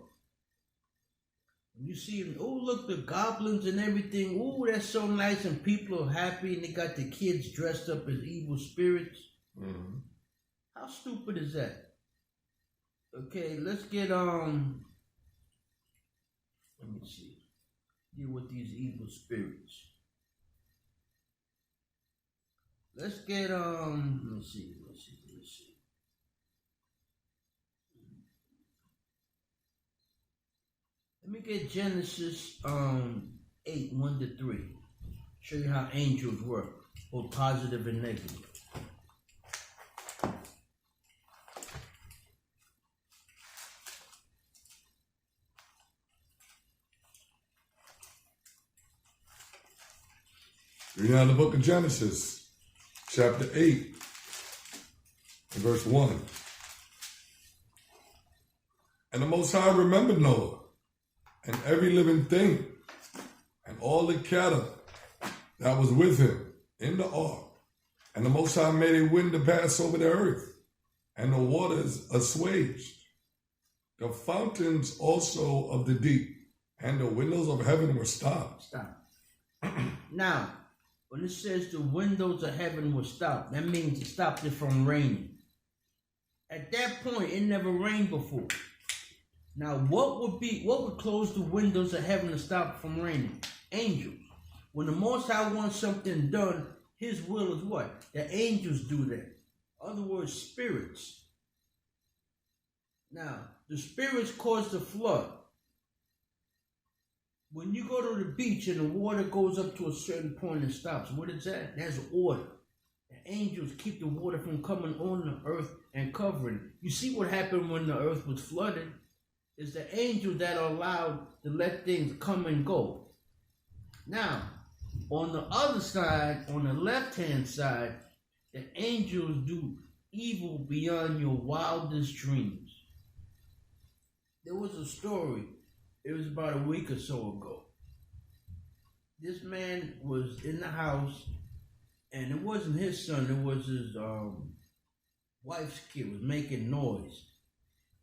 When you see them, oh, look, the goblins and everything. Oh, that's so nice. And people are happy and they got the kids dressed up as evil spirits. Mm-hmm. How stupid is that? Okay, let's get, let me see. Deal with these evil spirits. Let's get, let me see. Let me get Genesis 8, 1-3. Show you how angels work, both positive and negative. Read out the book of Genesis, chapter 8, and verse 1. And the Most High remembered Noah and every living thing and all the cattle that was with him in the ark. And the Most High made a wind to pass over the earth, and the waters assuaged. The fountains also of the deep and the windows of heaven were stopped. Stop. Now, when it says the windows of heaven were stopped, that means it stopped it from raining. At that point, it never rained before. Now, what would close the windows of heaven to stop from raining? Angels. When the Most High wants something done, his will is what? The angels do that. In other words, spirits. Now, the spirits cause the flood. When you go to the beach and the water goes up to a certain point and stops, what is that? That's order. The angels keep the water from coming on the earth and covering it. You see what happened when the earth was flooded? It's the angels that are allowed to let things come and go. Now, on the other side, on the left-hand side, the angels do evil beyond your wildest dreams. There was a story, it was about a week or so ago. This man was in the house, and it wasn't his son, it was his wife's kid, was making noise.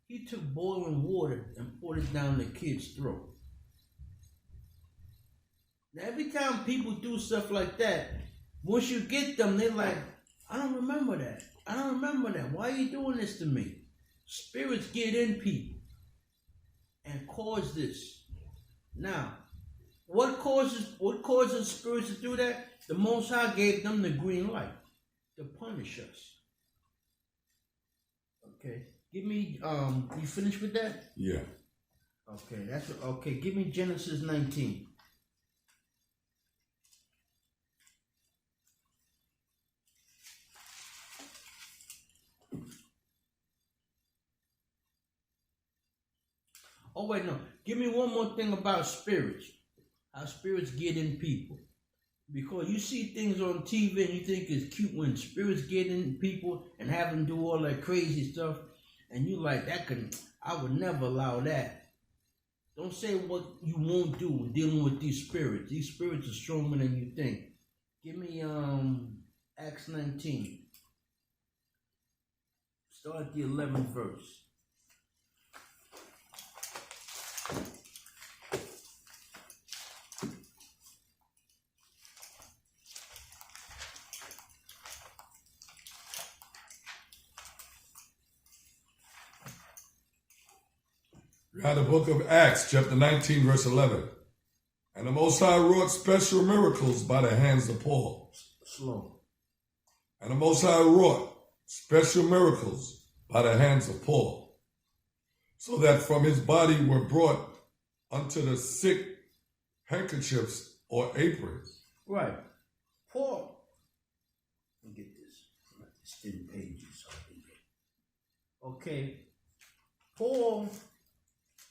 He took boiling water and poured it down the kid's throat. Now, every time people do stuff like that, once you get them, they're like, I don't remember that. I don't remember that. Why are you doing this to me? Spirits get in people and cause this. Now, what causes spirits to do that? The Most High gave them the green light to punish us. Okay. Give me, you finished with that? Yeah. Okay, okay, give me Genesis 19. Oh, wait, no. Give me one more thing about spirits. How spirits get in people. Because you see things on TV and you think it's cute when spirits get in people and have them do all that crazy stuff. And you like, I would never allow that. Don't say what you won't do when dealing with these spirits. These spirits are stronger than you think. Give me Acts 19. Start at the 11th verse. Now the book of Acts, chapter 19, verse 11. And the Most High wrought special miracles by the hands of Paul. Slow. And the Most High wrought special miracles by the hands of Paul, so that from his body were brought unto the sick handkerchiefs or aprons. Right. Paul. Let me get this. It's 10 pages. Okay. Paul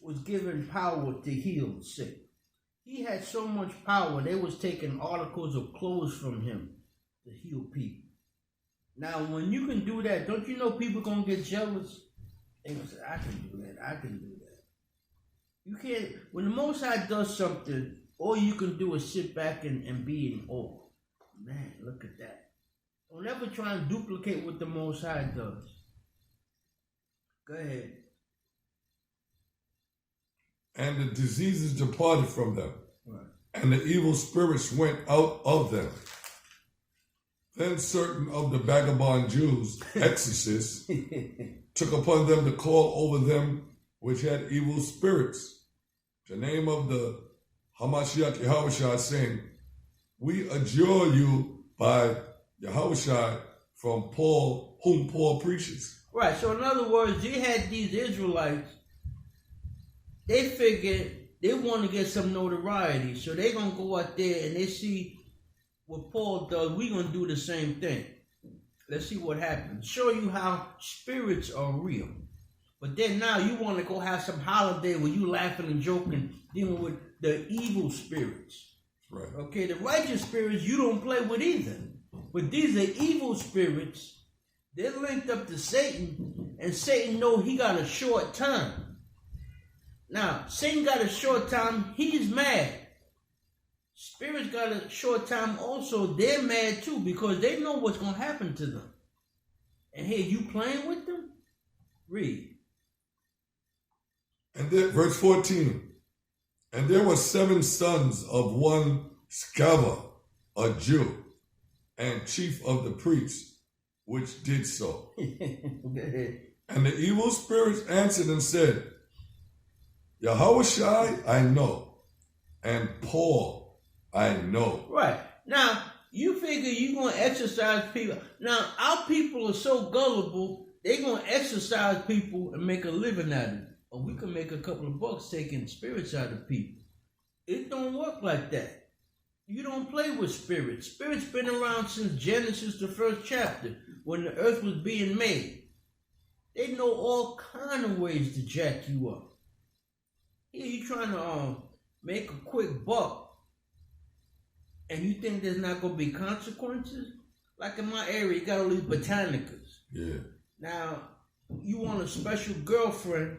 was given power to heal the sick. He had so much power, they was taking articles of clothes from him to heal people. Now, when you can do that, don't you know people gonna get jealous? They gonna say, I can do that, I can do that. You can't, when the Most High does something, all you can do is sit back and be in awe. Man, look at that. Don't ever try and duplicate what the Most High does. Go ahead. And the diseases departed from them, right, and the evil spirits went out of them. Then certain of the vagabond Jews, exorcists, took upon them to call over them which had evil spirits, the name of the Hamashiach Yahushua, saying, we adjure you by Yahushua from Paul, whom Paul preaches. Right, so in other words, you had these Israelites. They figured they want to get some notoriety, so they're going to go out there and they see what Paul does. We're going to do the same thing. Let's see what happens. Show you how spirits are real. But then now you want to go have some holiday where you laughing and joking, dealing with the evil spirits. Right. Okay, the righteous spirits you don't play with either. But these are evil spirits. They're linked up to Satan, and Satan know he got a short time. Now, Satan got a short time, he's mad. Spirits got a short time also, they're mad too, because they know what's going to happen to them. And here, you playing with them? Read. And then, verse 14. And there were 7 sons of one Sceva, a Jew, and chief of the priests, which did so. And the evil spirits answered and said, Yahushai I know, and Paul I know. Right. Now, you figure you're going to exercise people. Now, our people are so gullible, they're going to exercise people and make a living out of it. Or we can make a couple of bucks taking spirits out of people. It don't work like that. You don't play with spirits. Spirits been around since Genesis, the first chapter, when the earth was being made. They know all kind of ways to jack you up. Here you trying to make a quick buck, and you think there's not going to be consequences? Like in my area, you got all these botanicas. Yeah. Now, you want a special girlfriend,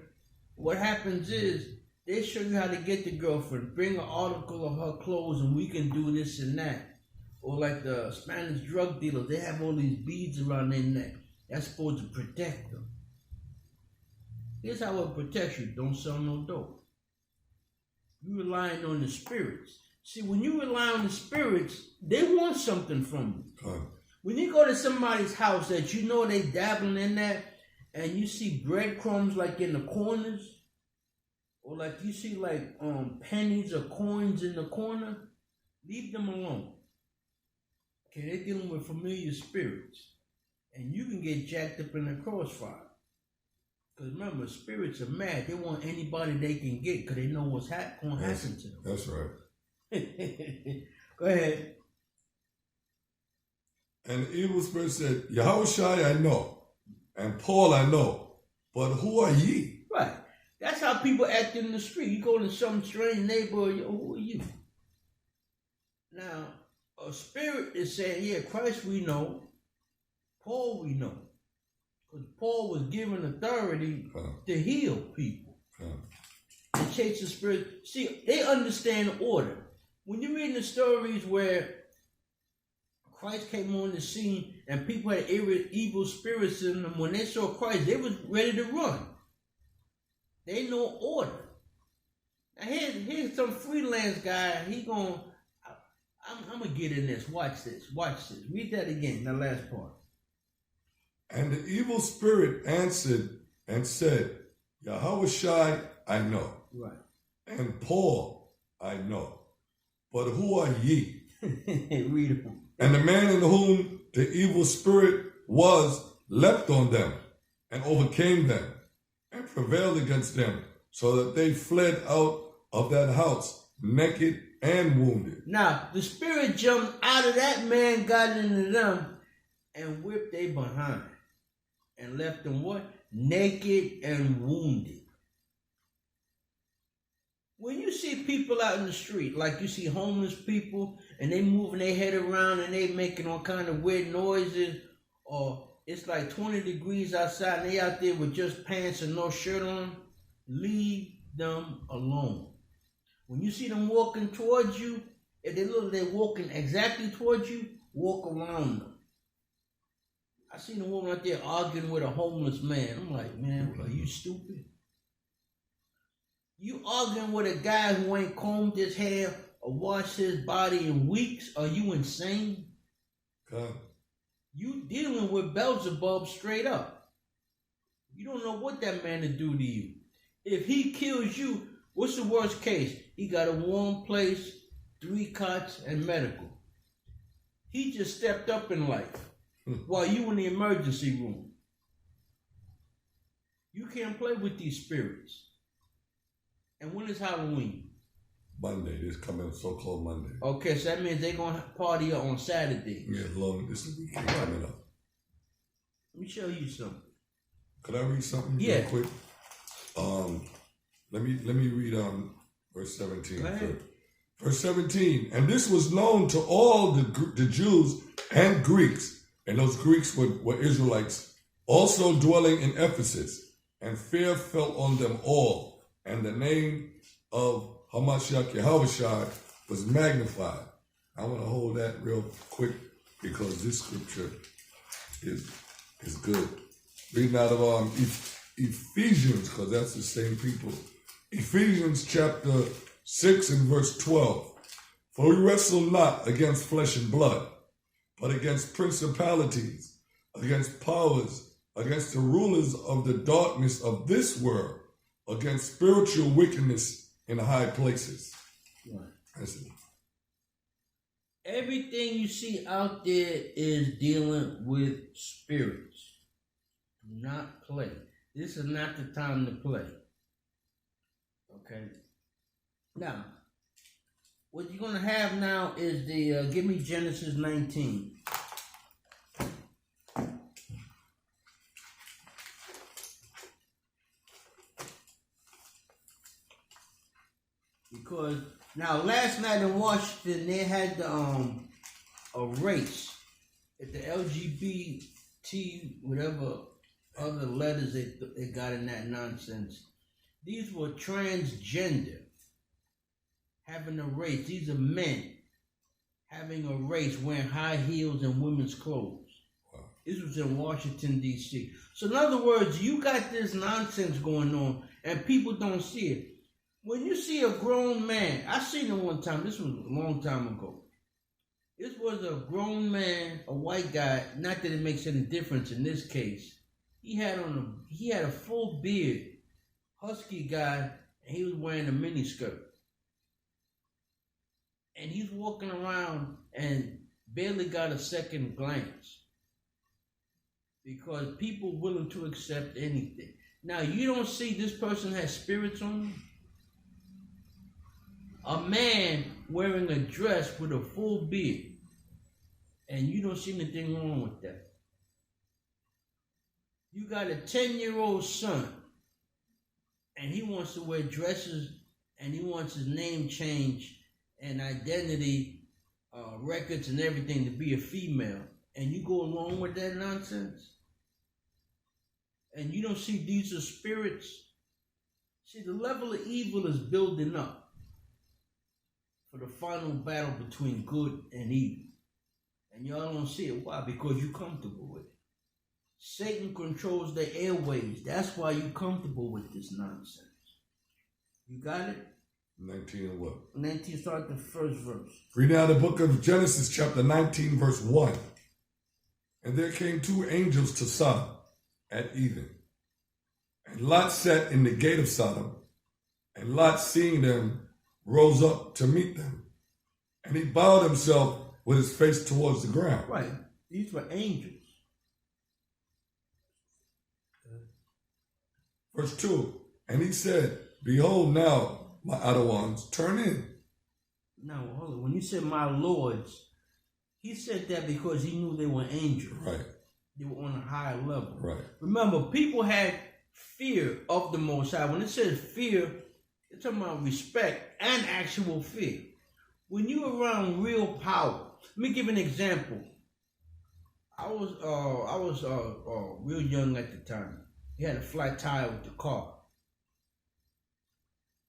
what happens is, they show you how to get the girlfriend. Bring an article of her clothes and we can do this and that. Or like the Spanish drug dealers, they have all these beads around their neck. That's supposed to protect them. Here's how it protects you. Don't sell no dope. You're relying on the spirits. See, when you rely on the spirits, they want something from you. When you go to somebody's house that you know they dabbling in that, and you see breadcrumbs like in the corners, or like you see like pennies or coins in the corner, leave them alone. Okay, they're dealing with familiar spirits. And you can get jacked up in the crossfire. Because remember, spirits are mad. They want anybody they can get because they know what's going to happen to them. That's right. Go ahead. And the evil spirit said, Yahushai I know, and Paul I know, but who are ye? Right. That's how people act in the street. You go to some strange neighborhood, who are you? Now, a spirit is saying, yeah, Christ we know, Paul we know. Because Paul was given authority to heal people. And chase the spirit. See, they understand order. When you read the stories where Christ came on the scene and people had evil spirits in them, when they saw Christ, they was ready to run. They know order. Now here's some freelance guy. I'm gonna get in this. Watch this. Read that again. That last part. And the evil spirit answered and said, Yahushai I know. Right. And Paul I know. But who are ye? Read them. And the man in whom the evil spirit was leapt on them and overcame them and prevailed against them, so that they fled out of that house naked and wounded. Now, the spirit jumped out of that man, got into them, and whipped they behind. And left them what? Naked and wounded. When you see people out in the street, like you see homeless people, and they moving their head around and they making all kind of weird noises, or it's like 20 degrees outside and they out there with just pants and no shirt on, leave them alone. When you see them walking towards you, if they look they're walking exactly towards you, walk around them. I seen a woman out there arguing with a homeless man. I'm like, man, are you stupid? You arguing with a guy who ain't combed his hair or washed his body in weeks? Are you insane? You dealing with Beelzebub straight up. You don't know what that man will do to you. If he kills you, what's the worst case? He got a warm place, 3 cots, and medical. He just stepped up in life while you in the emergency room. You can't play with these spirits. And when is Halloween? Monday. This coming so-called Monday. Okay, so that means they're going to party on Saturday. Yeah, this is the weekend coming up. Let me show you something. Could I read something real quick? Let me read verse 17. Verse 17, and this was known to all the Jews and Greeks, and those Greeks were Israelites, also dwelling in Ephesus, and fear fell on them all, and the name of Hamashiach Yahushua was magnified. I want to hold that real quick because this scripture is good. Reading out of Ephesians, because that's the same people. Ephesians chapter 6 and verse 12. For we wrestle not against flesh and blood, but against principalities, against powers, against the rulers of the darkness of this world, against spiritual wickedness in high places. Right. Everything you see out there is dealing with spirits. Do not play. This is not the time to play. Okay? Now, what you're going to have now is give me Genesis 19. Because now last night in Washington they had a race at the LGBT whatever other letters they got in that nonsense. These were transgender having a race. These are men having a race wearing high heels and women's clothes. Wow. This was in Washington D.C. So in other words, you got this nonsense going on and people don't see it. When you see a grown man, I seen it one time, this was a long time ago. This was a grown man, a white guy, not that it makes any difference in this case. He had a full beard, husky guy, and he was wearing a miniskirt. And he's walking around and barely got a second glance. Because people willing to accept anything. Now, you don't see this person has spirits on him? A man wearing a dress with a full beard, and you don't see anything wrong with that. You got a 10-year-old son, and he wants to wear dresses, and he wants his name changed and identity records and everything to be a female, and you go along with that nonsense? And you don't see these are spirits? See, the level of evil is building up for the final battle between good and evil. And y'all don't see it. Why? Because you're comfortable with it. Satan controls the airways. That's why you're comfortable with this nonsense. You got it? 19 and what? 19, start the first verse. Read now the book of Genesis chapter 19 verse 1. And there came two angels to Sodom at even. And Lot sat in the gate of Sodom. And Lot, seeing them, rose up to meet them. And he bowed himself with his face towards the ground. Right. These were angels. Verse 2. And he said, behold now, my Adawans, turn in. Now, hold on. When you said my lords, he said that because he knew they were angels. Right. They were on a higher level. Right. Remember, people had fear of the Most High. When it says fear, it's talking about respect and actual fear. When you're around real power, let me give an example. I was real young at the time. He had a flat tire with the car,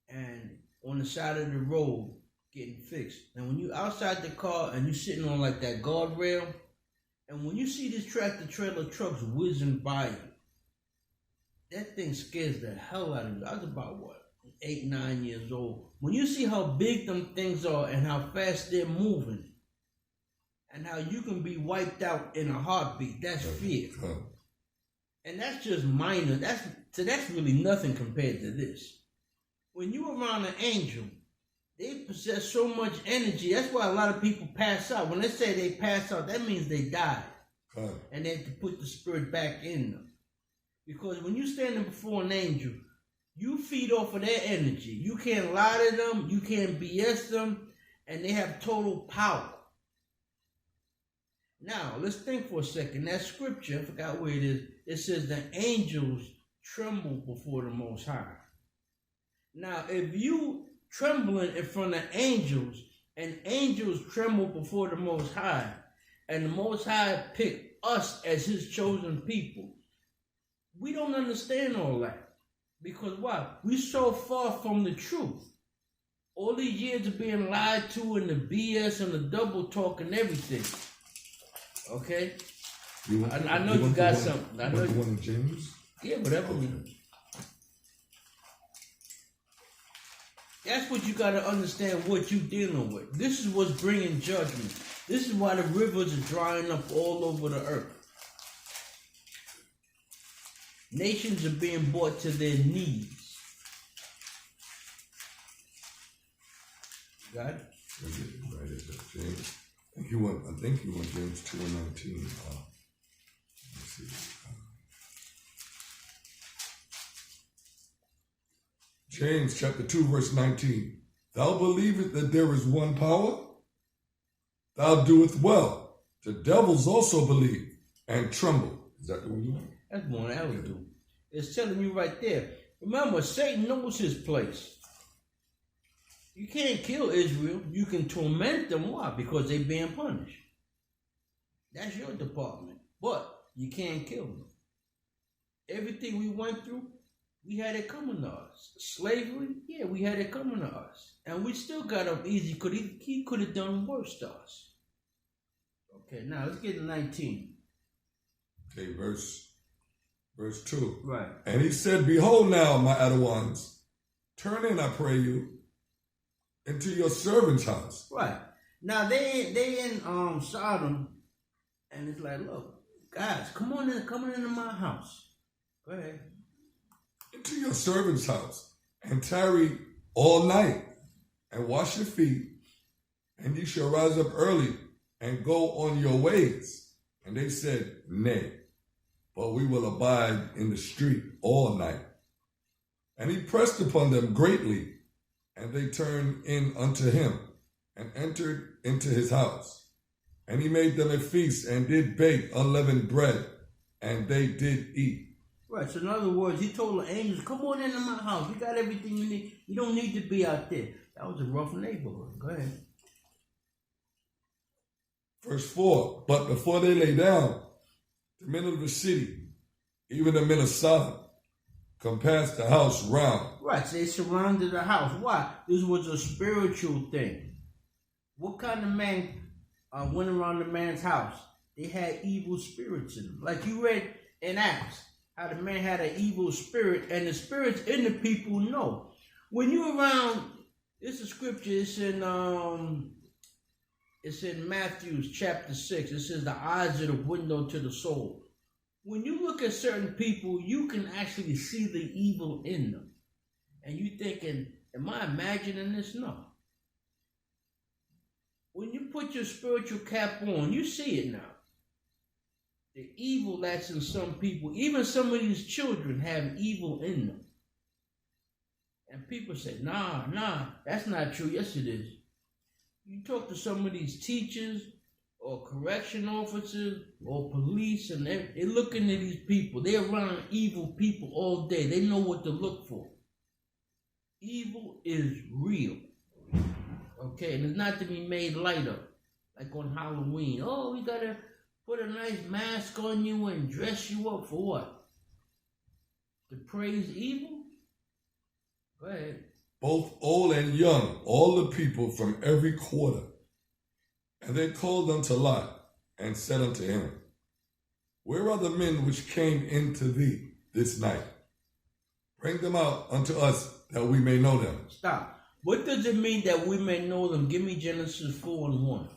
and on the side of the road getting fixed. And when you outside the car and you sitting on like that guardrail, and when you see these tractor trailer trucks whizzing by you, that thing scares the hell out of you. I was about what? 8, 9 years old. When you see how big them things are and how fast they're moving and how you can be wiped out in a heartbeat, that's fear. And that's just minor. That's really nothing compared to this. When you're around an angel, they possess so much energy. That's why a lot of people pass out. When they say they pass out, that means they died. And they have to put the spirit back in them. Because when you're standing before an angel, you feed off of their energy. You can't lie to them. You can't BS them. And they have total power. Now, let's think for a second. That scripture, I forgot where it is. It says the angels tremble before the Most High. Now, if you trembling in front of angels, and angels tremble before the Most High, and the Most High picked us as his chosen people. We don't understand all that. Because why? We so far from the truth. All these years of being lied to and the BS and the double talk and everything. Okay? I know you got something. I know you want James? Yeah, whatever. Okay. That's what you got to understand what you're dealing with. This is what's bringing judgment. This is why the rivers are drying up all over the earth. Nations are being brought to their knees. Got it? Right, James. I think you want James 2:19. Let's see. James chapter 2, verse 19. Thou believest that there is one power? Thou doest well. The devils also believe and tremble. Is that the one you want? That's one I would do. It's telling you right there. Remember, Satan knows his place. You can't kill Israel. You can torment them. Why? Because they're being punished. That's your department. But you can't kill them. Everything we went through, we had it coming to us. Slavery, yeah, we had it coming to us. And we still got up easy because he could have done worse to us. Okay, now let's get to 19. Okay, verse 2. Right. And he said, Behold now, my Adawans, turn in, I pray you, into your servant's house. Right. Now they in Sodom, and it's like, look, guys, come on into my house. Go ahead. Into your servant's house, and tarry all night, and wash your feet, and ye shall rise up early, and go on your ways. And they said, Nay, but we will abide in the street all night. And he pressed upon them greatly, and they turned in unto him, and entered into his house. And he made them a feast, and did bake unleavened bread, and they did eat. Right, so in other words, he told the angels, come on into my house. You got everything you need. You don't need to be out there. That was a rough neighborhood. Go ahead. Verse 4, but before they lay down, the men of the city, even the men of Sodom, compassed the house round. Right, so they surrounded the house. Why? This was a spiritual thing. What kind of man went around the man's house? They had evil spirits in them. Like you read in Acts, how the man had an evil spirit, and the spirits in the people know. When you around, it's a scripture, it's in Matthew chapter 6. It says the eyes are the window to the soul. When you look at certain people, you can actually see the evil in them. And you thinking, am I imagining this? No. When you put your spiritual cap on, you see it now. The evil that's in some people, even some of these children have evil in them. And people say, nah, that's not true. Yes, it is. You talk to some of these teachers or correction officers or police, and they're looking at these people. They're around evil people all day. They know what to look for. Evil is real. Okay, and it's not to be made light of. Like on Halloween. Oh, we got to put a nice mask on you and dress you up for what? To praise evil? Go ahead. Both old and young, all the people from every quarter. And they called unto Lot, and said unto him, Where are the men which came into thee this night? Bring them out unto us, that we may know them. Stop. What does it mean that we may know them? Give me Genesis 4:1.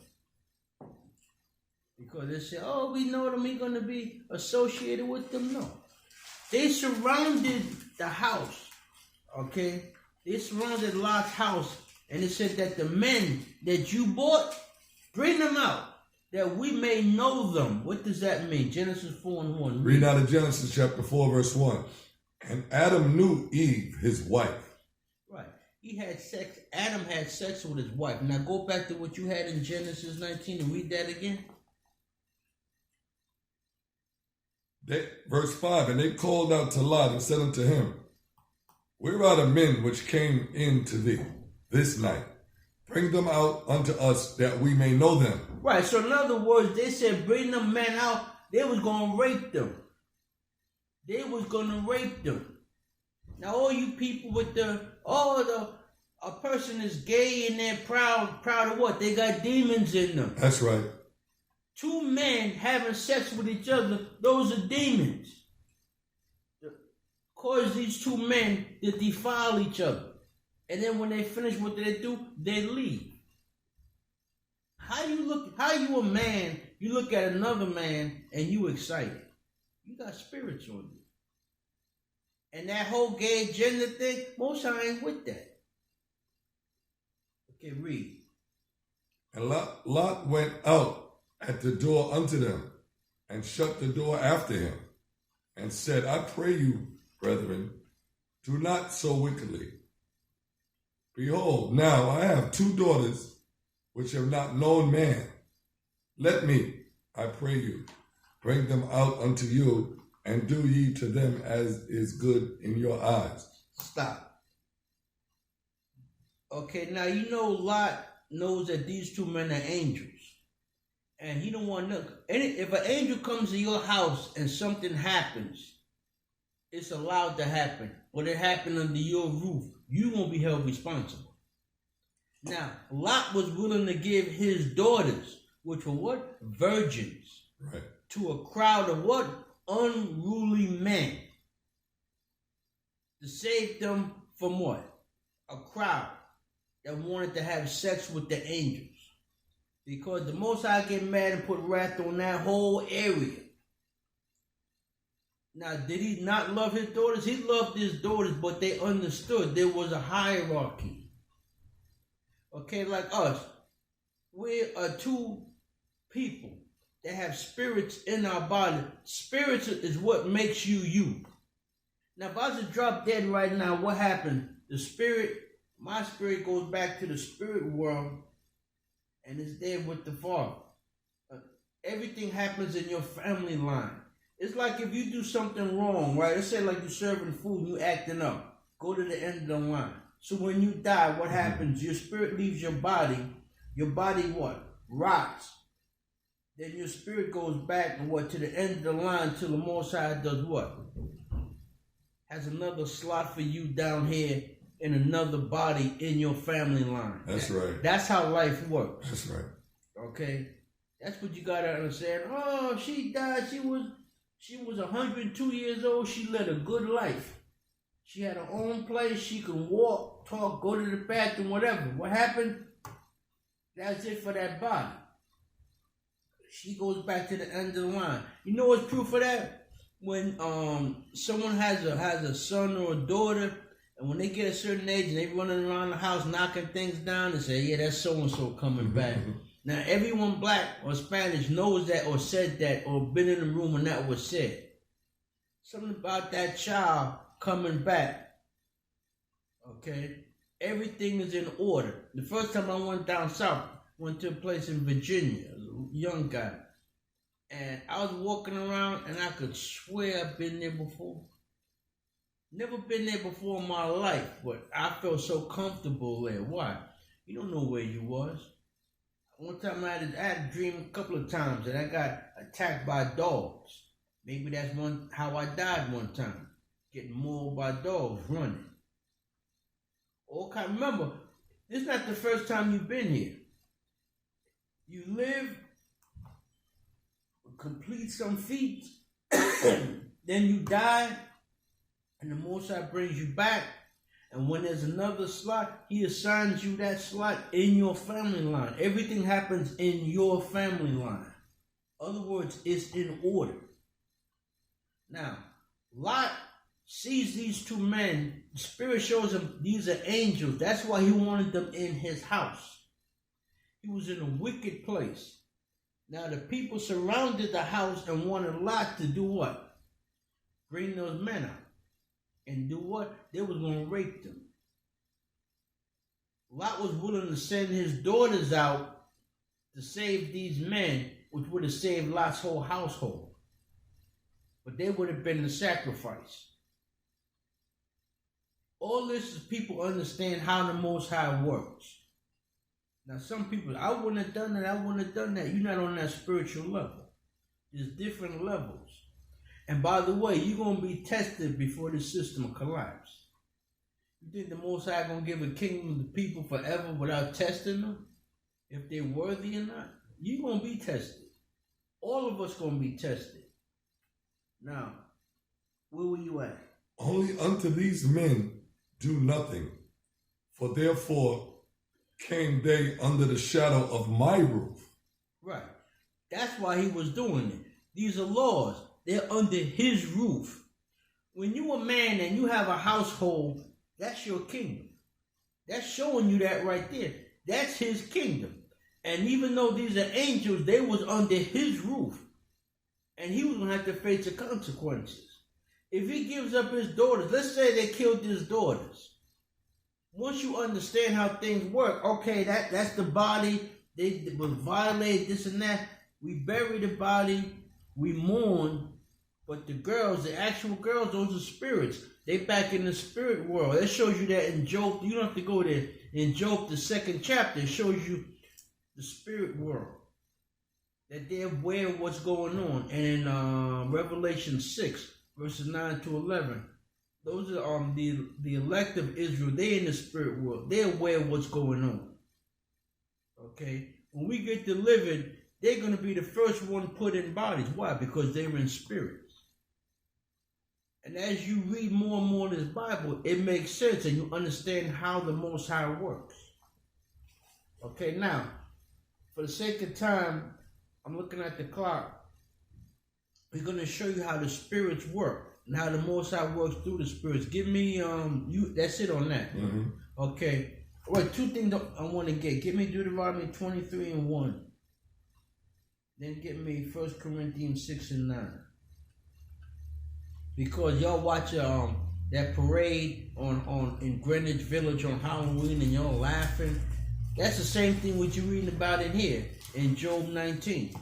Because they say, oh, we know them, we're going to be associated with them. No. They surrounded the house, okay? They surrounded Lot's house, and it said that the men that you bought, bring them out, that we may know them. What does that mean? Genesis 4:1. Read out of Genesis chapter 4, verse 1. And Adam knew Eve, his wife. Right. He had sex. Adam had sex with his wife. Now go back to what you had in Genesis 19 and read that again. Verse 5, and they called out to Lot and said unto him, Where are the men which came in to thee? this night. Bring them out unto us that we may know them. Right, so in other words, they said bring them men out. They was going to rape them. They was going to rape them. Now all you people with a person is gay and they're proud of what? They got demons in them. That's right. Two men having sex with each other, those are demons. Cause these two men to defile each other. And then when they finish what they do, they leave. How you a man, you look at another man and you excited. You got spirits on you. And that whole gay gender thing, most I ain't with that. Okay, read. And Lot went out at the door unto them, and shut the door after him, and said, I pray you, brethren, do not so wickedly. Behold, now I have 2 daughters which have not known man. Let me, I pray you, bring them out unto you, and do ye to them as is good in your eyes. Stop. Okay, now you know Lot knows that these 2 men are angels. And he don't want to. If an angel comes to your house and something happens, it's allowed to happen. Or it happened under your roof, you won't be held responsible. Now, Lot was willing to give his daughters, which were what? Virgins. Right. To a crowd of what? Unruly men. To save them from what? A crowd that wanted to have sex with the angels. Because the Most High get mad and put wrath on that whole area. Now, did he not love his daughters? He loved his daughters, but they understood there was a hierarchy. Okay, like us. We are 2 people that have spirits in our body. Spirits is what makes you you. Now, if I was to drop dead right now, what happened? My spirit goes back to the spirit world, and it's there with the Father. Everything happens in your family line. It's like if you do something wrong, right? Let's say like you're serving food and you acting up. Go to the end of the line. So when you die, what happens? Your spirit leaves your body. Your body what? Rots. Then your spirit goes back and what? To the end of the line till the Most High does what? Has another slot for you down here in another body in your family line. That's right. That's how life works. That's right. Okay? That's what you gotta understand. Oh, she died. She was 102 years old. She led a good life. She had her own place. She could walk, talk, go to the bathroom, whatever. What happened? That's it for that body. She goes back to the end of the line. You know what's proof of that? When someone has a son or a daughter, and when they get a certain age and they running around the house knocking things down and say, yeah, that's so-and-so coming back. Now, everyone black or Spanish knows that or said that or been in the room when that was said. Something about that child coming back. Okay? Everything is in order. The first time I went down south, went to a place in Virginia, a young guy. And I was walking around and I could swear I've been there before. Never been there before in my life, but I felt so comfortable there. Why? You don't know where you was. One time I had a dream a couple of times that I got attacked by dogs. Maybe that's how I died one time. Getting mauled by dogs, running. Remember, this is not the first time you've been here. You live, complete some feats, then you die, and the Most High brings you back. And when there's another slot, he assigns you that slot in your family line. Everything happens in your family line. In other words, it's in order. Now, Lot sees these 2 men. The Spirit shows him these are angels. That's why he wanted them in his house. He was in a wicked place. Now, the people surrounded the house and wanted Lot to do what? Bring those men out. And do what? They was going to rape them. Lot was willing to send his daughters out to save these men, which would have saved Lot's whole household. But they would have been the sacrifice. All this is people understand how the Most High works. Now, some people, I wouldn't have done that, I wouldn't have done that. You're not on that spiritual level. There's different levels. And by the way, you're going to be tested before the system collapses. You think the Most High going to give a kingdom to people forever without testing them? If they're worthy or not? You're going to be tested. All of us going to be tested. Now, where were you at? Only unto these men do nothing, for therefore came they under the shadow of my roof. Right. That's why he was doing it. These are laws. They're under his roof. When you a man and you have a household, that's your kingdom. That's showing you that right there. That's his kingdom. And even though these are angels, they was under his roof. And he was going to have to face the consequences. If he gives up his daughters, let's say they killed his daughters. Once you understand how things work, okay, that's the body. They will violate this and that. We bury the body. We mourn. But the girls, the actual girls, those are spirits. They back in the spirit world. That shows you that in Job. You don't have to go there. In Job, the 2nd chapter, it shows you the spirit world. That they're aware of what's going on. And in Revelation 6, verses 9 to 11, those are the elect of Israel. They're in the spirit world. They're aware of what's going on. Okay? When we get delivered, they're going to be the first one put in bodies. Why? Because they're in spirits. And as you read more and more of this Bible, it makes sense and you understand how the Most High works. Okay, now, for the sake of time, I'm looking at the clock. We're going to show you how the spirits work. And how the Most High works through the spirits. Give me, that's it on that. Mm-hmm. Okay. All right, 2 things I want to get. Give me Deuteronomy 23 and 1. Then get me 1 Corinthians 6 and 9. Because y'all watch that parade in Greenwich Village on Halloween and y'all laughing. That's the same thing what you're reading about in here, in Job 19.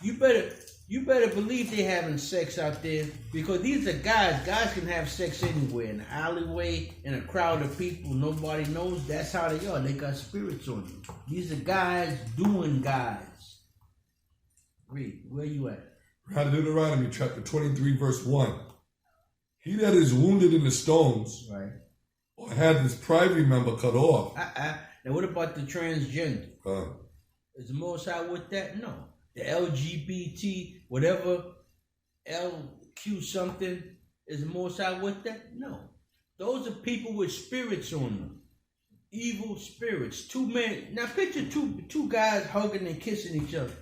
You better believe they're having sex out there, because these are guys. Guys can have sex anywhere, in an alleyway, in a crowd of people. Nobody knows. That's how they are. They got spirits on them. These are guys doing guys. Read. Where you at? Right, Deuteronomy chapter 23, verse 1. He that is wounded in the stones, right, or had his private member cut off. Now what about the transgender? Is the Most High with that? No. The LGBT, whatever, LQ something, is the Most High with that? No. Those are people with spirits on them. Evil spirits. 2 men. Now picture two guys hugging and kissing each other.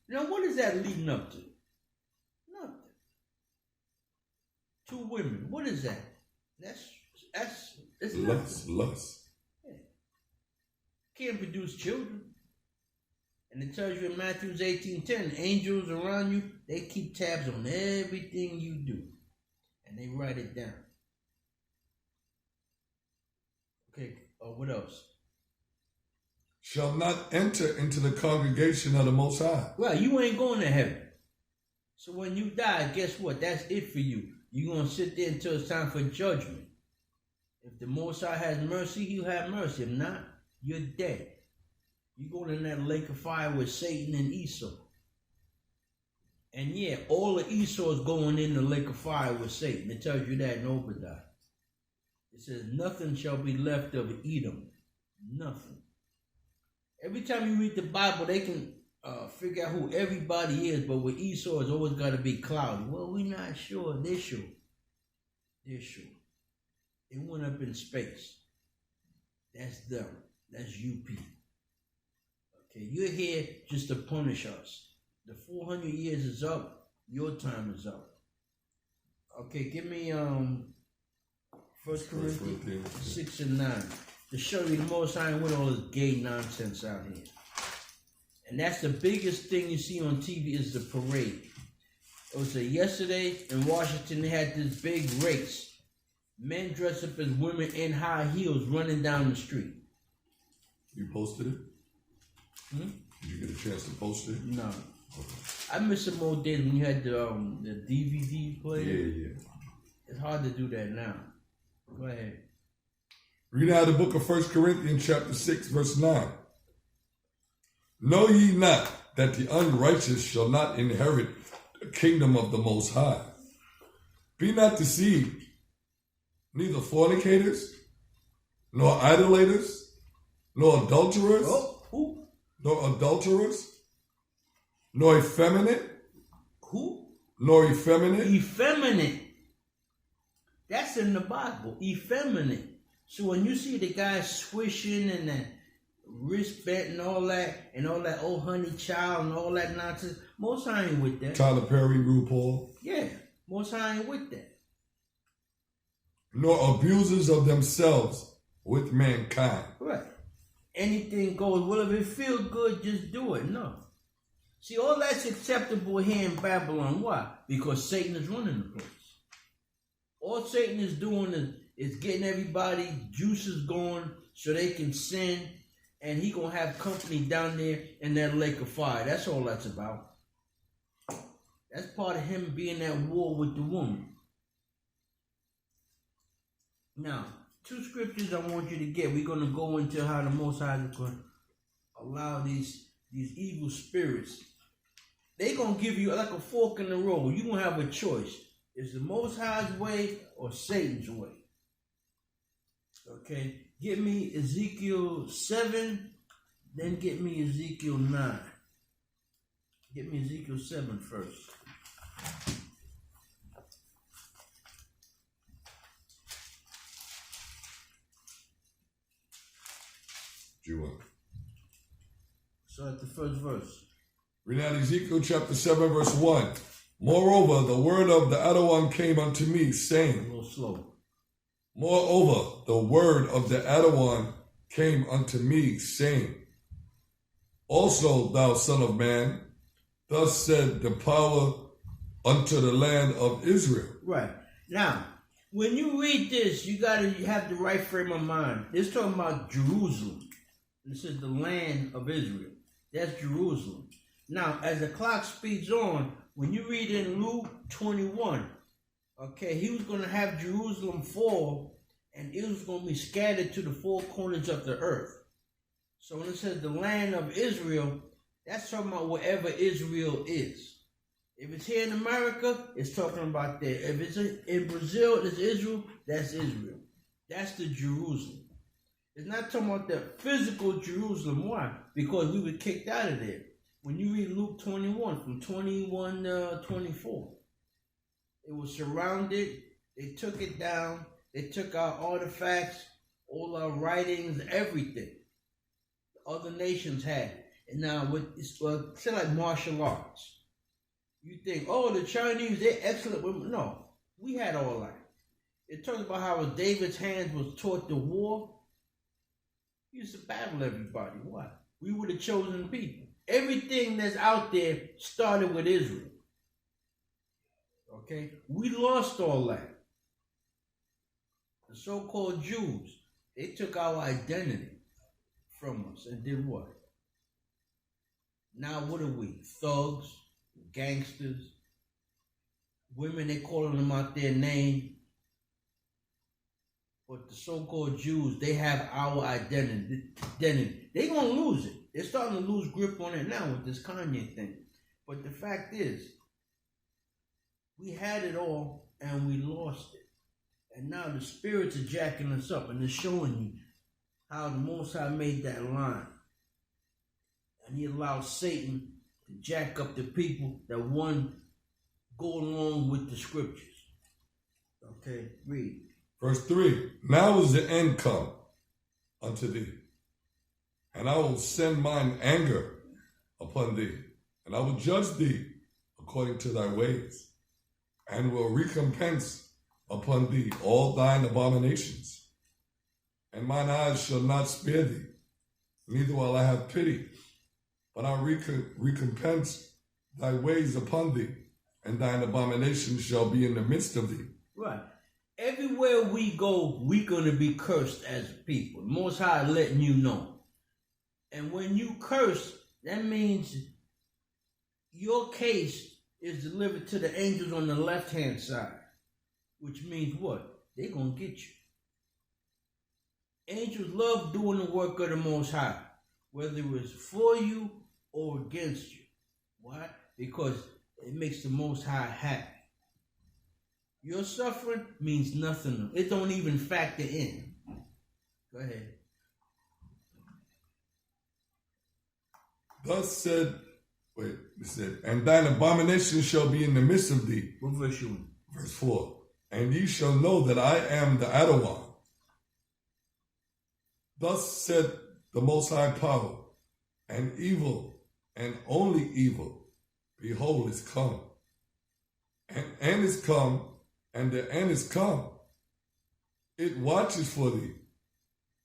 Now what is that leading up to? Nothing. 2 women. What is that? It's lust. Yeah. Can't produce children. And it tells you in Matthew 18:10, angels around you, they keep tabs on everything you do. And they write it down. Okay, what else? Shall not enter into the congregation of the Most High. Well, you ain't going to heaven. So when you die, guess what? That's it for you. You're going to sit there until it's time for judgment. If the Most High has mercy, he'll have mercy. If not, you're dead. You're going in that lake of fire with Satan and Esau. And yeah, all of Esau is going in the lake of fire with Satan. It tells you that in Obadiah. It says, nothing shall be left of Edom. Nothing. Every time you read the Bible, they can figure out who everybody is, but with Esau, it's always got to be cloudy. Well, we're not sure. They're sure. They're sure. They went up in space. That's them. That's you people. Okay, you're here just to punish us. The 400 years is up. Your time is up. Okay, give me 1 Corinthians 6 and 9. To show you the Most High with all this gay nonsense out here. And that's the biggest thing you see on TV is the parade. It was yesterday in Washington, they had this big race. Men dressed up as women in high heels running down the street. You posted it? Did you get a chance to post it? No. Okay. I miss some old days when you had the DVD player. Yeah. It's hard to do that now. Go ahead. Read out the book of 1 Corinthians chapter 6, verse 9. Know ye not that the unrighteous shall not inherit the kingdom of the Most High? Be not deceived, neither fornicators, nor idolaters, nor adulterers, nor adulterers, nor effeminate. Who? Nor effeminate. Effeminate. That's in the Bible. Effeminate. So when you see the guy swishing and that wristband and all that old honey child and all that nonsense, Most High ain't with that. Tyler Perry, RuPaul. Yeah, Most High ain't with that. Nor abusers of themselves with mankind. Right. Anything goes. Well, if it feels good, just do it. No. See, all that's acceptable here in Babylon. Why? Because Satan is running the place. All Satan is doing is getting everybody juices going so they can sin, and he gonna have company down there in that lake of fire. That's all that's about. That's part of him being at war with the woman. Now, 2 scriptures I want you to get. We're gonna go into how the Most High is gonna allow these evil spirits. They gonna give you like a fork in the road. You gonna have a choice. Is the Most High's way or Satan's way? Okay, get me Ezekiel 7, then get me Ezekiel 9. Get me Ezekiel 7 first. So at the first verse. Read out Ezekiel chapter 7, verse 1. Moreover, the word of the Adawan came unto me, saying. A little slow. Moreover, the word of the Adawan came unto me, saying, Also, thou son of man, thus said the power unto the land of Israel. Right. Now, when you read this, you have the right frame of mind. It's talking about Jerusalem. This is the land of Israel. That's Jerusalem. Now, as the clock speeds on, when you read in Luke 21, okay, he was going to have Jerusalem fall, and it was going to be scattered to the four corners of the earth. So when it says the land of Israel, that's talking about wherever Israel is. If it's here in America, it's talking about there. If it's in Brazil, it's Israel, that's Israel. That's the Jerusalem. It's not talking about the physical Jerusalem. Why? Because we were kicked out of there. When you read Luke 21, from 21 to 24, it was surrounded. They took it down. They took our artifacts, all our writings, everything. Other nations had it. And now, it's like martial arts. You think, oh, the Chinese, they're excellent women. No, we had all that. It talks about how David's hands was taught to war. He used to battle everybody. Why? We were the chosen people. Everything that's out there started with Israel. Okay? We lost all that. The so-called Jews, they took our identity from us and did what? Now what are we? Thugs, gangsters, women, they calling them out their name. But the so-called Jews, they have our identity. They're going to lose it. They're starting to lose grip on it now with this Kanye thing. But the fact is, we had it all and we lost it. And now the spirits are jacking us up, and they're showing you how the Most High made that line. And he allowed Satan to jack up the people that go along with the scriptures. Okay, read. Verse 3, Now is the end come unto thee, and I will send mine anger upon thee, and I will judge thee according to thy ways, and will recompense upon thee all thine abominations. And mine eyes shall not spare thee, neither will I have pity, but I'll recompense thy ways upon thee, and thine abominations shall be in the midst of thee. Right. Everywhere we go, we're going to be cursed as people. Most High letting you know. And when you curse, that means your case is delivered to the angels on the left-hand side. Which means what? They're going to get you. Angels love doing the work of the Most High, whether it was for you or against you. Why? Because it makes the Most High happy. Your suffering means nothing. It don't even factor in. Go ahead. Thus said, and thine abomination shall be in the midst of thee. What verse you in? Verse 4. And ye shall know that I am the Adawan. Thus said the Most High Power, and evil, and only evil, behold, is come. And end is come, and the end is come. It watches for thee.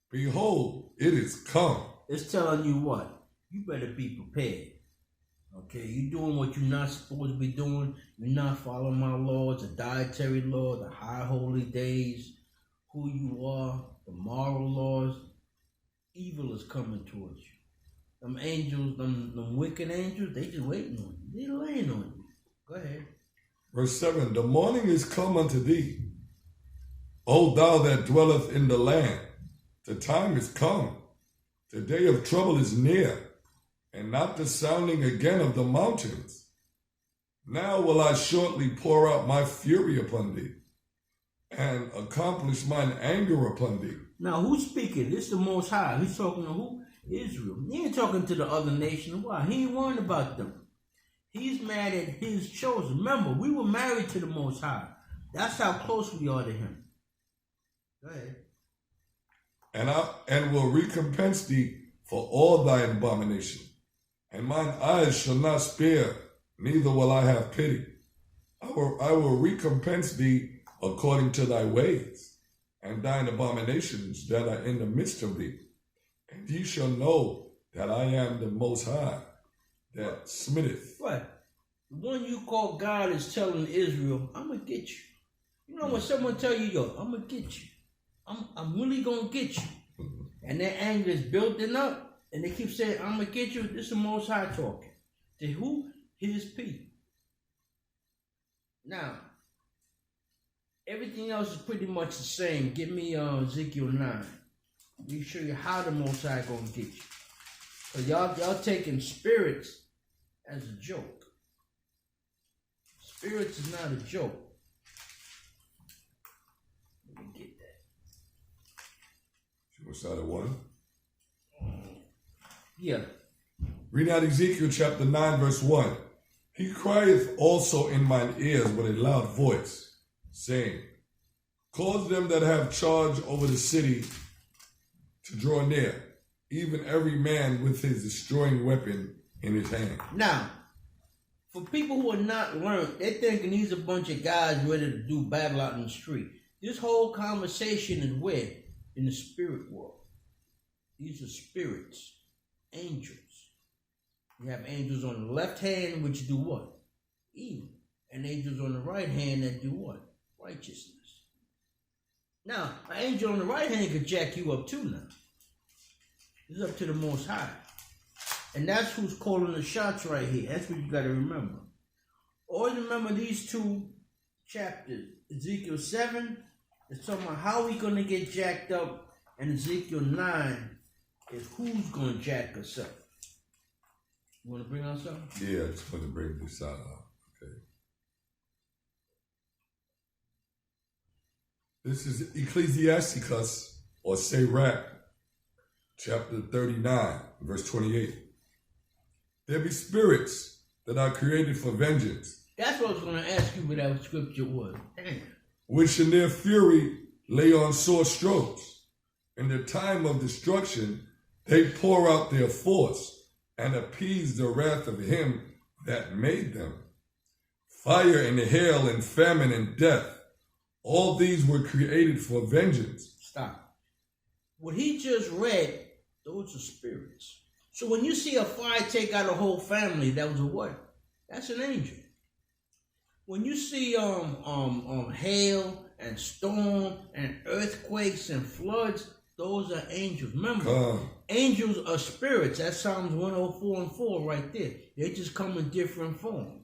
Behold, it is come. It's telling you what? You better be prepared. Okay, you're doing what you're not supposed to be doing. You're not following my laws, the dietary law, the high holy days, who you are, the moral laws. Evil is coming towards you. Them angels, them wicked angels, they just waiting on you. They laying on you. Go ahead. Verse 7. The morning is come unto thee, O thou that dwelleth in the land. The time is come. The day of trouble is near, and not the sounding again of the mountains. Now will I shortly pour out my fury upon thee, and accomplish mine anger upon thee. Now, who's speaking? This is the Most High. He's talking to who? Israel. He ain't talking to the other nations. Why? He ain't worrying about them. He's mad at his chosen. Remember, we were married to the Most High. That's how close we are to him. Go ahead. And will recompense thee for all thy abomination. And mine eyes shall not spare, neither will I have pity. I will recompense thee according to thy ways, and thine abominations that are in the midst of thee. And ye shall know that I am the Most High, that smitteth. What? The one you call God is telling Israel, I'm going to get you. You know when someone tell you, yo, I'm going to get you. I'm really going to get you. And their anger is building up, and they keep saying, I'm going to get you. This is the Most High talking. To who? His people. Now, everything else is pretty much the same. Give me Ezekiel 9. Let me show you how the Most High going to get you. Because y'all taking spirits as a joke. Spirits is not a joke. Let me get that. We'll start at 1. Yeah. Read out Ezekiel chapter 9, verse 1. He crieth also in mine ears with a loud voice, saying, cause them that have charge over the city to draw near, even every man with his destroying weapon in his hand. Now, for people who are not learned, they're thinking these a bunch of guys ready to do battle out in the street. This whole conversation is where? In the spirit world. These are spirits, angels. You have angels on the left hand, which do what? Evil. And angels on the right hand that do what? Righteousness. Now, an angel on the right hand could jack you up too now. It's up to the Most High. And that's who's calling the shots right here. That's what you got to remember. Always remember these two chapters. Ezekiel 7 is talking about how we going to get jacked up. And Ezekiel 9 is who's going to jack us up. You want to bring out something? Yeah, I just want to bring this out. Okay. This is Ecclesiasticus, or Sirach, chapter 39, verse 28. There be spirits that are created for vengeance. That's what I was going to ask you what that scripture was. Damn. Which in their fury lay on sore strokes. In the time of destruction, they pour out their force and appease the wrath of him that made them. Fire and hail and famine and death, all these were created for vengeance. Stop. What he just read, those are spirits. So when you see a fire take out a whole family, that was a what? That's an angel. When you see hail and storm and earthquakes and floods, those are angels. Remember, angels are spirits. That's Psalms 104:4 right there. They just come in different forms.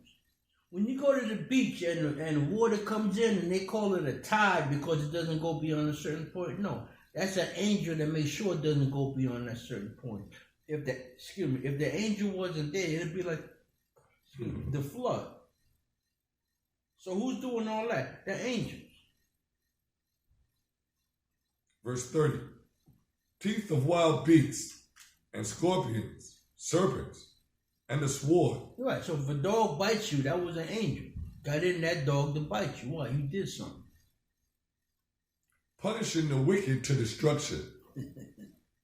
When you go to the beach and water comes in and they call it a tide because it doesn't go beyond a certain point, no. That's an angel that makes sure it doesn't go beyond that certain point. If the angel wasn't there, it'd be like the flood. So who's doing all that? The angels. Verse 30. Teeth of wild beasts and scorpions, serpents, and the sword. Right. So if a dog bites you, that was an angel. Got in that dog to bite you. Why? You did something. Punishing the wicked to destruction.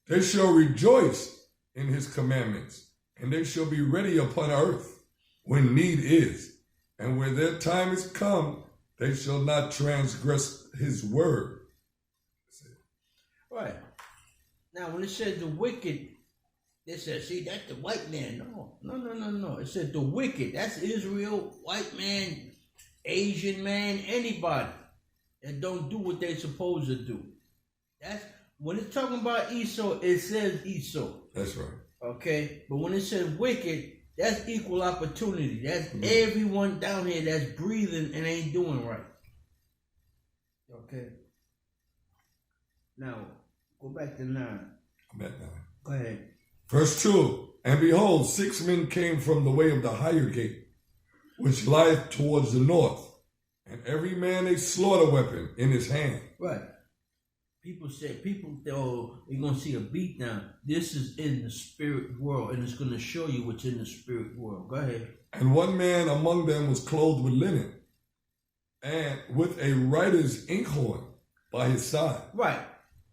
They shall rejoice in his commandments, and they shall be ready upon earth when need is. And where their time is come, they shall not transgress his word. Right. Now, when it says the wicked, they said, see, that's the white man. No. It said the wicked. That's Israel, white man, Asian man, anybody that don't do what they're supposed to do. That's when it's talking about Esau, it says Esau. That's right. Okay? But when it says wicked, that's equal opportunity. That's everyone down here that's breathing and ain't doing right. Okay? Now, go back to 9. I'm at 9. Go ahead. Verse 2. And behold, 6 men came from the way of the higher gate, which lieth towards the north, and every man a slaughter weapon in his hand. Right. People oh, you're going to see a beat down. This is in the spirit world, and it's going to show you what's in the spirit world. Go ahead. And one man among them was clothed with linen, and with a writer's inkhorn by his side. Right.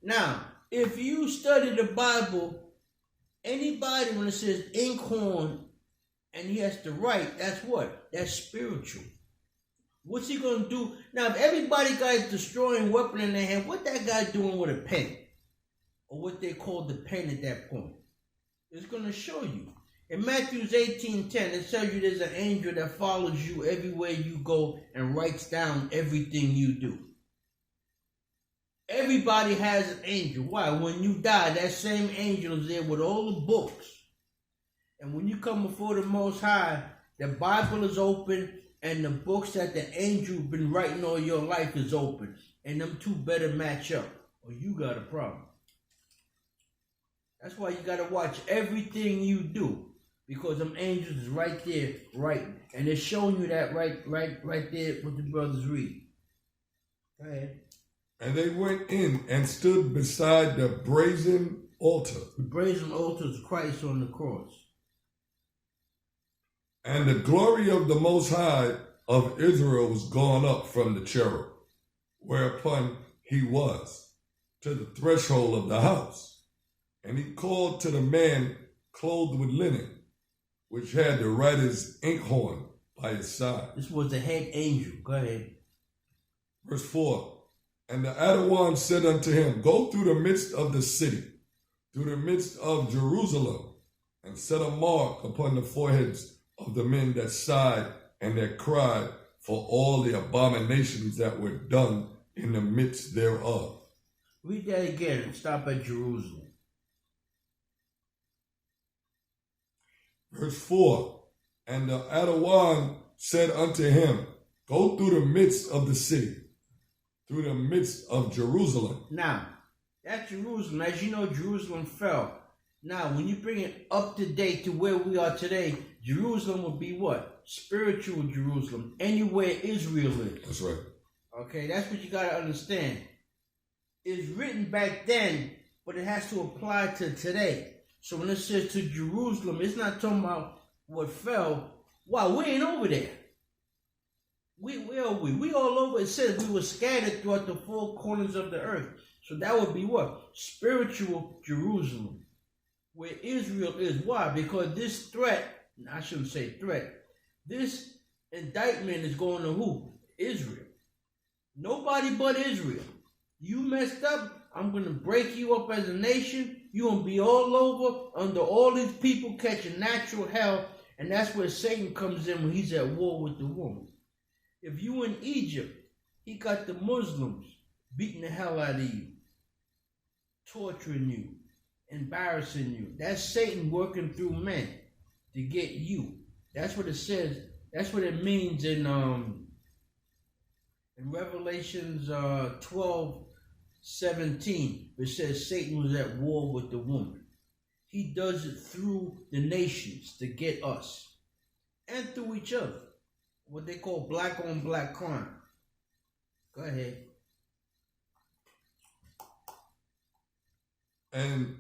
Now, if you study the Bible, anybody when it says inkhorn and he has to write, that's what? That's spiritual. What's he going to do? Now, if everybody got a destroying weapon in their hand, what that guy doing with a pen? Or what they call the pen at that point? It's going to show you. In Matthew 18:10, it tells you there's an angel that follows you everywhere you go and writes down everything you do. Everybody has an angel. Why? When you die, that same angel is there with all the books. And when you come before the Most High, the Bible is open and the books that the angel been writing all your life is open. And them two better match up or you got a problem. That's why you got to watch everything you do. Because them angels is right there writing. And they're showing you that right there what the brothers read. Go ahead. And they went in and stood beside the brazen altar. The brazen altar is Christ on the cross. And the glory of the Most High of Israel was gone up from the cherub, whereupon he was, to the threshold of the house. And he called to the man clothed with linen, which had the writer's inkhorn by his side. This was the head angel. Go ahead. Verse 4. And the Adawan said unto him, Go through the midst of the city, through the midst of Jerusalem, and set a mark upon the foreheads of the men that sighed and that cried for all the abominations that were done in the midst thereof. Read that again and stop at Jerusalem. Verse 4. And the Adawan said unto him, Go through the midst of the city, through the midst of Jerusalem. Now, that Jerusalem, as you know, Jerusalem fell. Now, when you bring it up to date to where we are today, Jerusalem will be what? Spiritual Jerusalem. Anywhere Israel is. That's right. Okay, that's what you got to understand. It's written back then, but it has to apply to today. So when it says to Jerusalem, it's not talking about what fell. Wow, we ain't over there. Where are we? We all over. It says we were scattered throughout the four corners of the earth. So that would be what? Spiritual Jerusalem. Where Israel is. Why? Because this threat, I shouldn't say threat, this indictment is going to who? Israel. Nobody but Israel. You messed up, I'm going to break you up as a nation. You're going to be all over under all these people catching natural hell. And that's where Satan comes in when he's at war with the woman. If you in Egypt, he got the Muslims beating the hell out of you, torturing you, embarrassing you. That's Satan working through men to get you. That's what it says. That's what it means in Revelations 12, 17, which says Satan was at war with the woman. He does it through the nations to get us and through each other. What they call black on black crime. Go ahead. And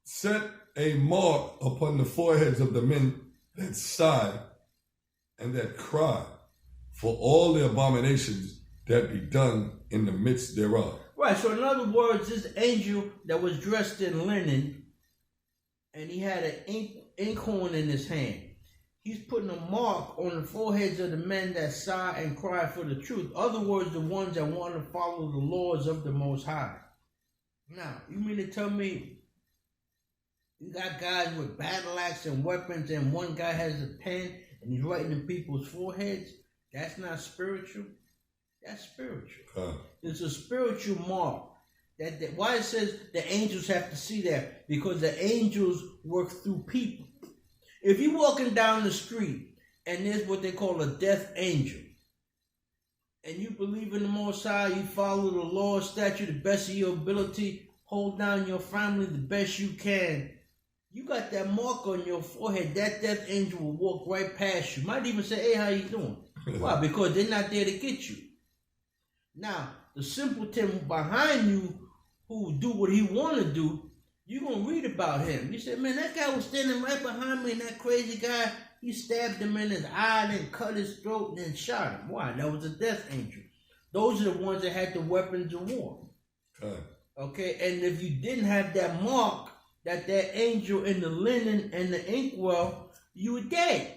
set a mark upon the foreheads of the men that sigh and that cry for all the abominations that be done in the midst thereof. Right, so in other words, this angel that was dressed in linen and he had an inkhorn in his hand. He's putting a mark on the foreheads of the men that sigh and cry for the truth. In other words, the ones that want to follow the laws of the Most High. Now, you mean to tell me you got guys with battle axe and weapons and one guy has a pen and he's writing in people's foreheads? That's not spiritual. That's spiritual. It's a spiritual mark. Why it says the angels have to see that? Because the angels work through people. If you're walking down the street and there's what they call a death angel, and you believe in the Most High, you follow the law, statute, the best of your ability, hold down your family the best you can, you got that mark on your forehead, that death angel will walk right past you. Might even say, hey, how you doing? Why? Because they're not there to get you. Now, the simpleton behind you who do what he want to do, you're going to read about him. You say, man, that guy was standing right behind me, and that crazy guy, he stabbed him in his eye, then cut his throat, and then shot him. Why? That was a death angel. Those are the ones that had the weapons of war. Okay? And if you didn't have that mark, that angel in the linen and the inkwell, you were dead.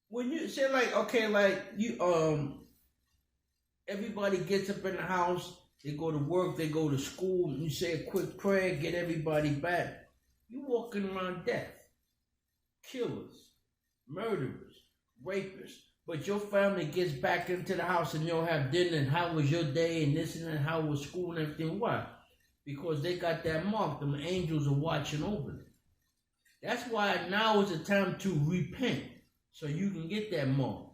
When you say, like, okay, like, you, everybody gets up in the house, they go to work, they go to school, you say a quick prayer, get everybody back. You walking around death. Killers, murderers, rapists. But your family gets back into the house and you don't have dinner and how was your day and this and that, how was school and everything. Why? Because they got that mark. Them angels are watching over them. That's why now is the time to repent so you can get that mark.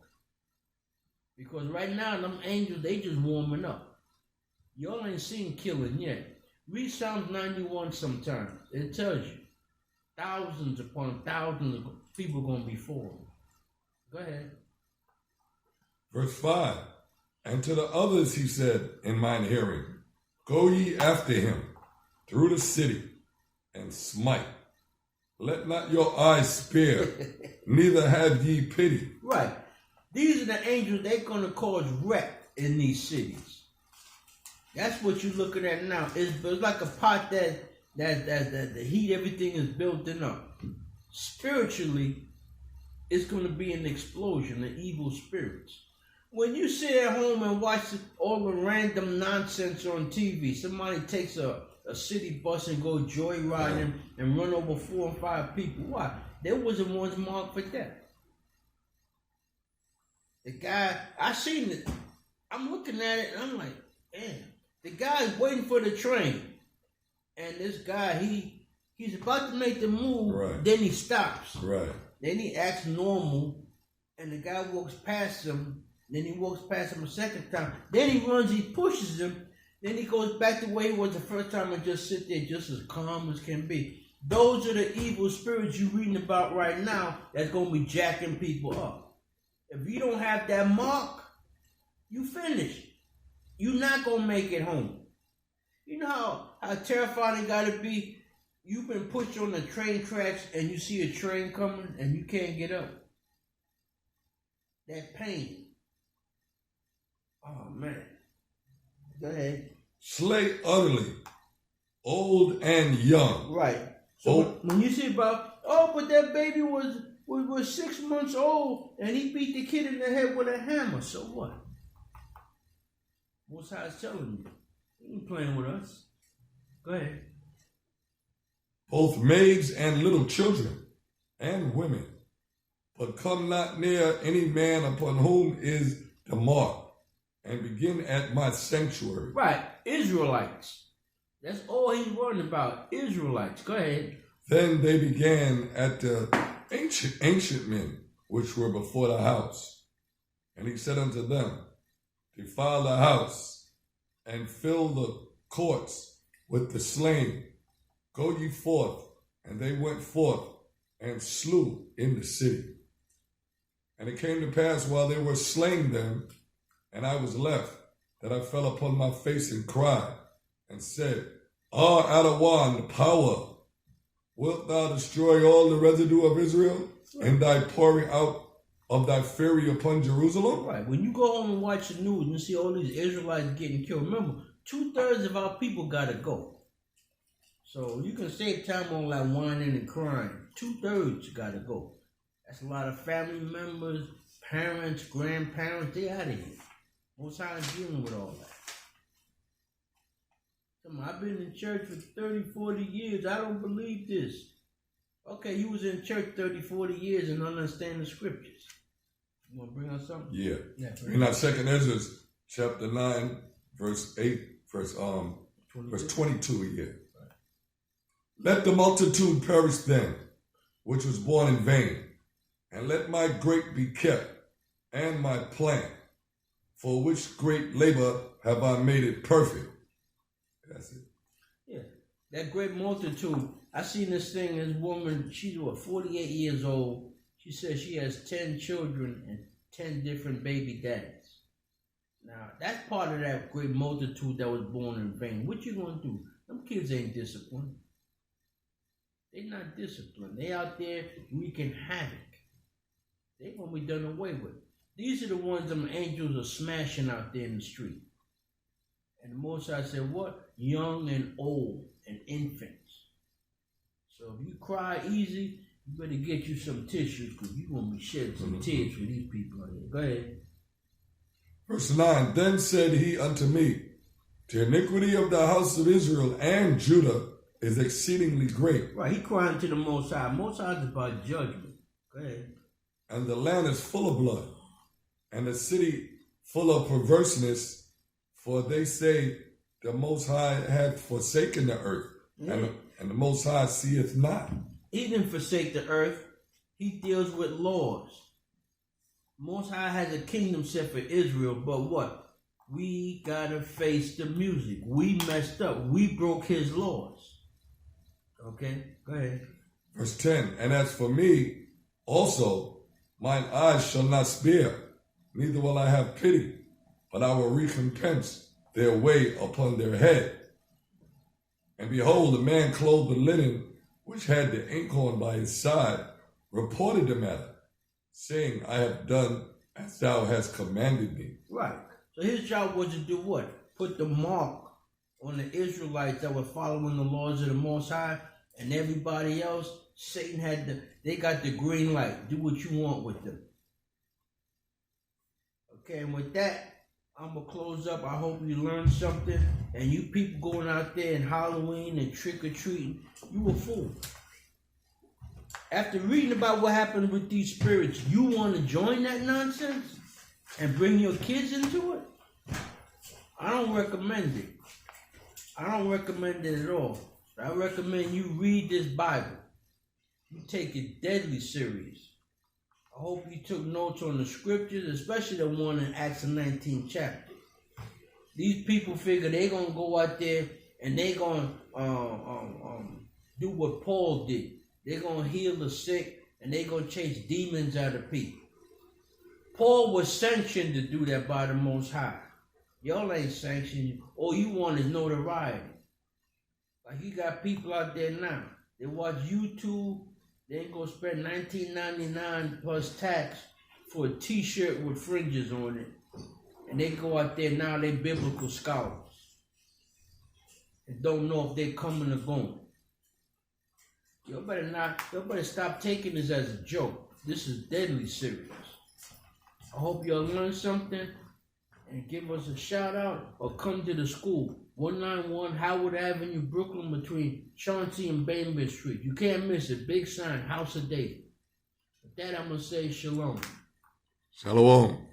Because right now, them angels, they just warming up. Y'all ain't seen killing yet. Read Psalms 91 sometime. It tells you. Thousands upon thousands of people going to be fallen. Go ahead. Verse 5. And to the others he said in mine hearing, go ye after him through the city and smite. Let not your eyes spare, neither have ye pity. Right. These are the angels, they're going to cause wreck in these cities. That's what you're looking at now. It's like a pot that the heat, everything is building up. Spiritually, it's going to be an explosion of evil spirits. When you sit at home and watch all the random nonsense on TV, somebody takes a city bus and go joyriding and run over 4 or 5 people. Why? There wasn't one marked for death. The guy, I seen it. I'm looking at it and I'm like, damn. The guy's waiting for the train. And this guy, he's about to make the move. Right. Then he stops. Right. Then he acts normal. And the guy walks past him. Then he walks past him a second time. Then he runs, he pushes him. Then he goes back to where he was the first time and just sit there just as calm as can be. Those are the evil spirits you're reading about right now that's going to be jacking people up. If you don't have that mark, you finished. You're not going to make it home. You know how terrifying it got to be? You've been pushed on the train tracks and you see a train coming and you can't get up. That pain. Oh, man. Go ahead. Slay utterly, old and young. Right. So when you see about, but that baby was 6 months old and he beat the kid in the head with a hammer. So what? Most High is telling you. He ain't playing with us. Go ahead. Both maids and little children and women. But come not near any man upon whom is the mark, and begin at my sanctuary. Right. Israelites. That's all he's worrying about. Israelites. Go ahead. Then they began at the ancient men which were before the house. And he said unto them, defile the house, and fill the courts with the slain. Go ye forth. And they went forth and slew in the city. And it came to pass while they were slaying them, and I was left, that I fell upon my face and cried, and said, Ah, Adawan, power, wilt thou destroy all the residue of Israel, in thy pouring out of thy fury upon Jerusalem? Right. When you go home and watch the news and you see all these Israelites getting killed, remember, 2/3 of our people got to go. So you can save time on like whining and crying. 2/3 got to go. That's a lot of family members, parents, grandparents, they out of here. Most High is dealing with all that. Come on, I've been in church for 30, 40 years. I don't believe this. Okay, you was in church 30, 40 years and don't understand the scriptures. You want to bring us something? Yeah. In our 2nd Ezra, chapter 9, verse 8, verse 22 here. Let the multitude perish then, which was born in vain, and let my grape be kept, and my plant, for which great labor have I made it perfect. That's it. Yeah, that great multitude. I seen this thing, this woman, she's 48 years old. She says she has 10 children and 10 different baby daddies. Now, that's part of that great multitude that was born in vain. What you gonna do? Them kids ain't disciplined. They not disciplined. They out there wreaking havoc. They gonna be done away with. These are the ones them angels are smashing out there in the street. And the Most High said, what? Young and old and infants. So if you cry easy, you better get you some tissues because you're going to be shedding some tears for these people out here. Go ahead. Verse 9, Then said he unto me, The iniquity of the house of Israel and Judah is exceedingly great. Right, he crying to the Most High. Most High is about judgment. Go ahead. And the land is full of blood, and the city full of perverseness, for they say the Most High hath forsaken the earth, and the Most High seeth not. He didn't forsake the earth. He deals with laws. Most High has a kingdom set for Israel, but what? We gotta face the music. We messed up. We broke his laws. Okay, go ahead. Verse 10, And as for me, also, mine eyes shall not spare, neither will I have pity, but I will recompense their way upon their head. And behold, a man clothed with linen, which had the inkhorn by his side, reported the matter, saying, I have done as thou hast commanded me. Right. So his job was to do what? Put the mark on the Israelites that were following the laws of the Most High, and everybody else, Satan had they got the green light. Do what you want with them. Okay, and with that, I'm going to close up. I hope you learned something. And you people going out there in Halloween and trick-or-treating, you a fool. After reading about what happened with these spirits, you want to join that nonsense and bring your kids into it? I don't recommend it. I don't recommend it at all. I recommend you read this Bible. You take it deadly serious. I hope you took notes on the scriptures, especially the one in Acts 19 chapter. These people figure they're going to go out there and they're going to do what Paul did. They're going to heal the sick and they're going to chase demons out of people. Paul was sanctioned to do that by the Most High. Y'all ain't sanctioned. All you want is notoriety. Like you got people out there now. They watch YouTube. They ain't gonna spend $19.99 plus tax for a t-shirt with fringes on it. And they go out there now, they biblical scholars. And don't know if they're coming or going. Y'all better stop taking this as a joke. This is deadly serious. I hope y'all learned something and give us a shout out or come to the school. 191 Howard Avenue, Brooklyn, between Chauncey and Bainbridge Street. You can't miss it. Big sign, House of David. With that, I'm going to say shalom. Shalom.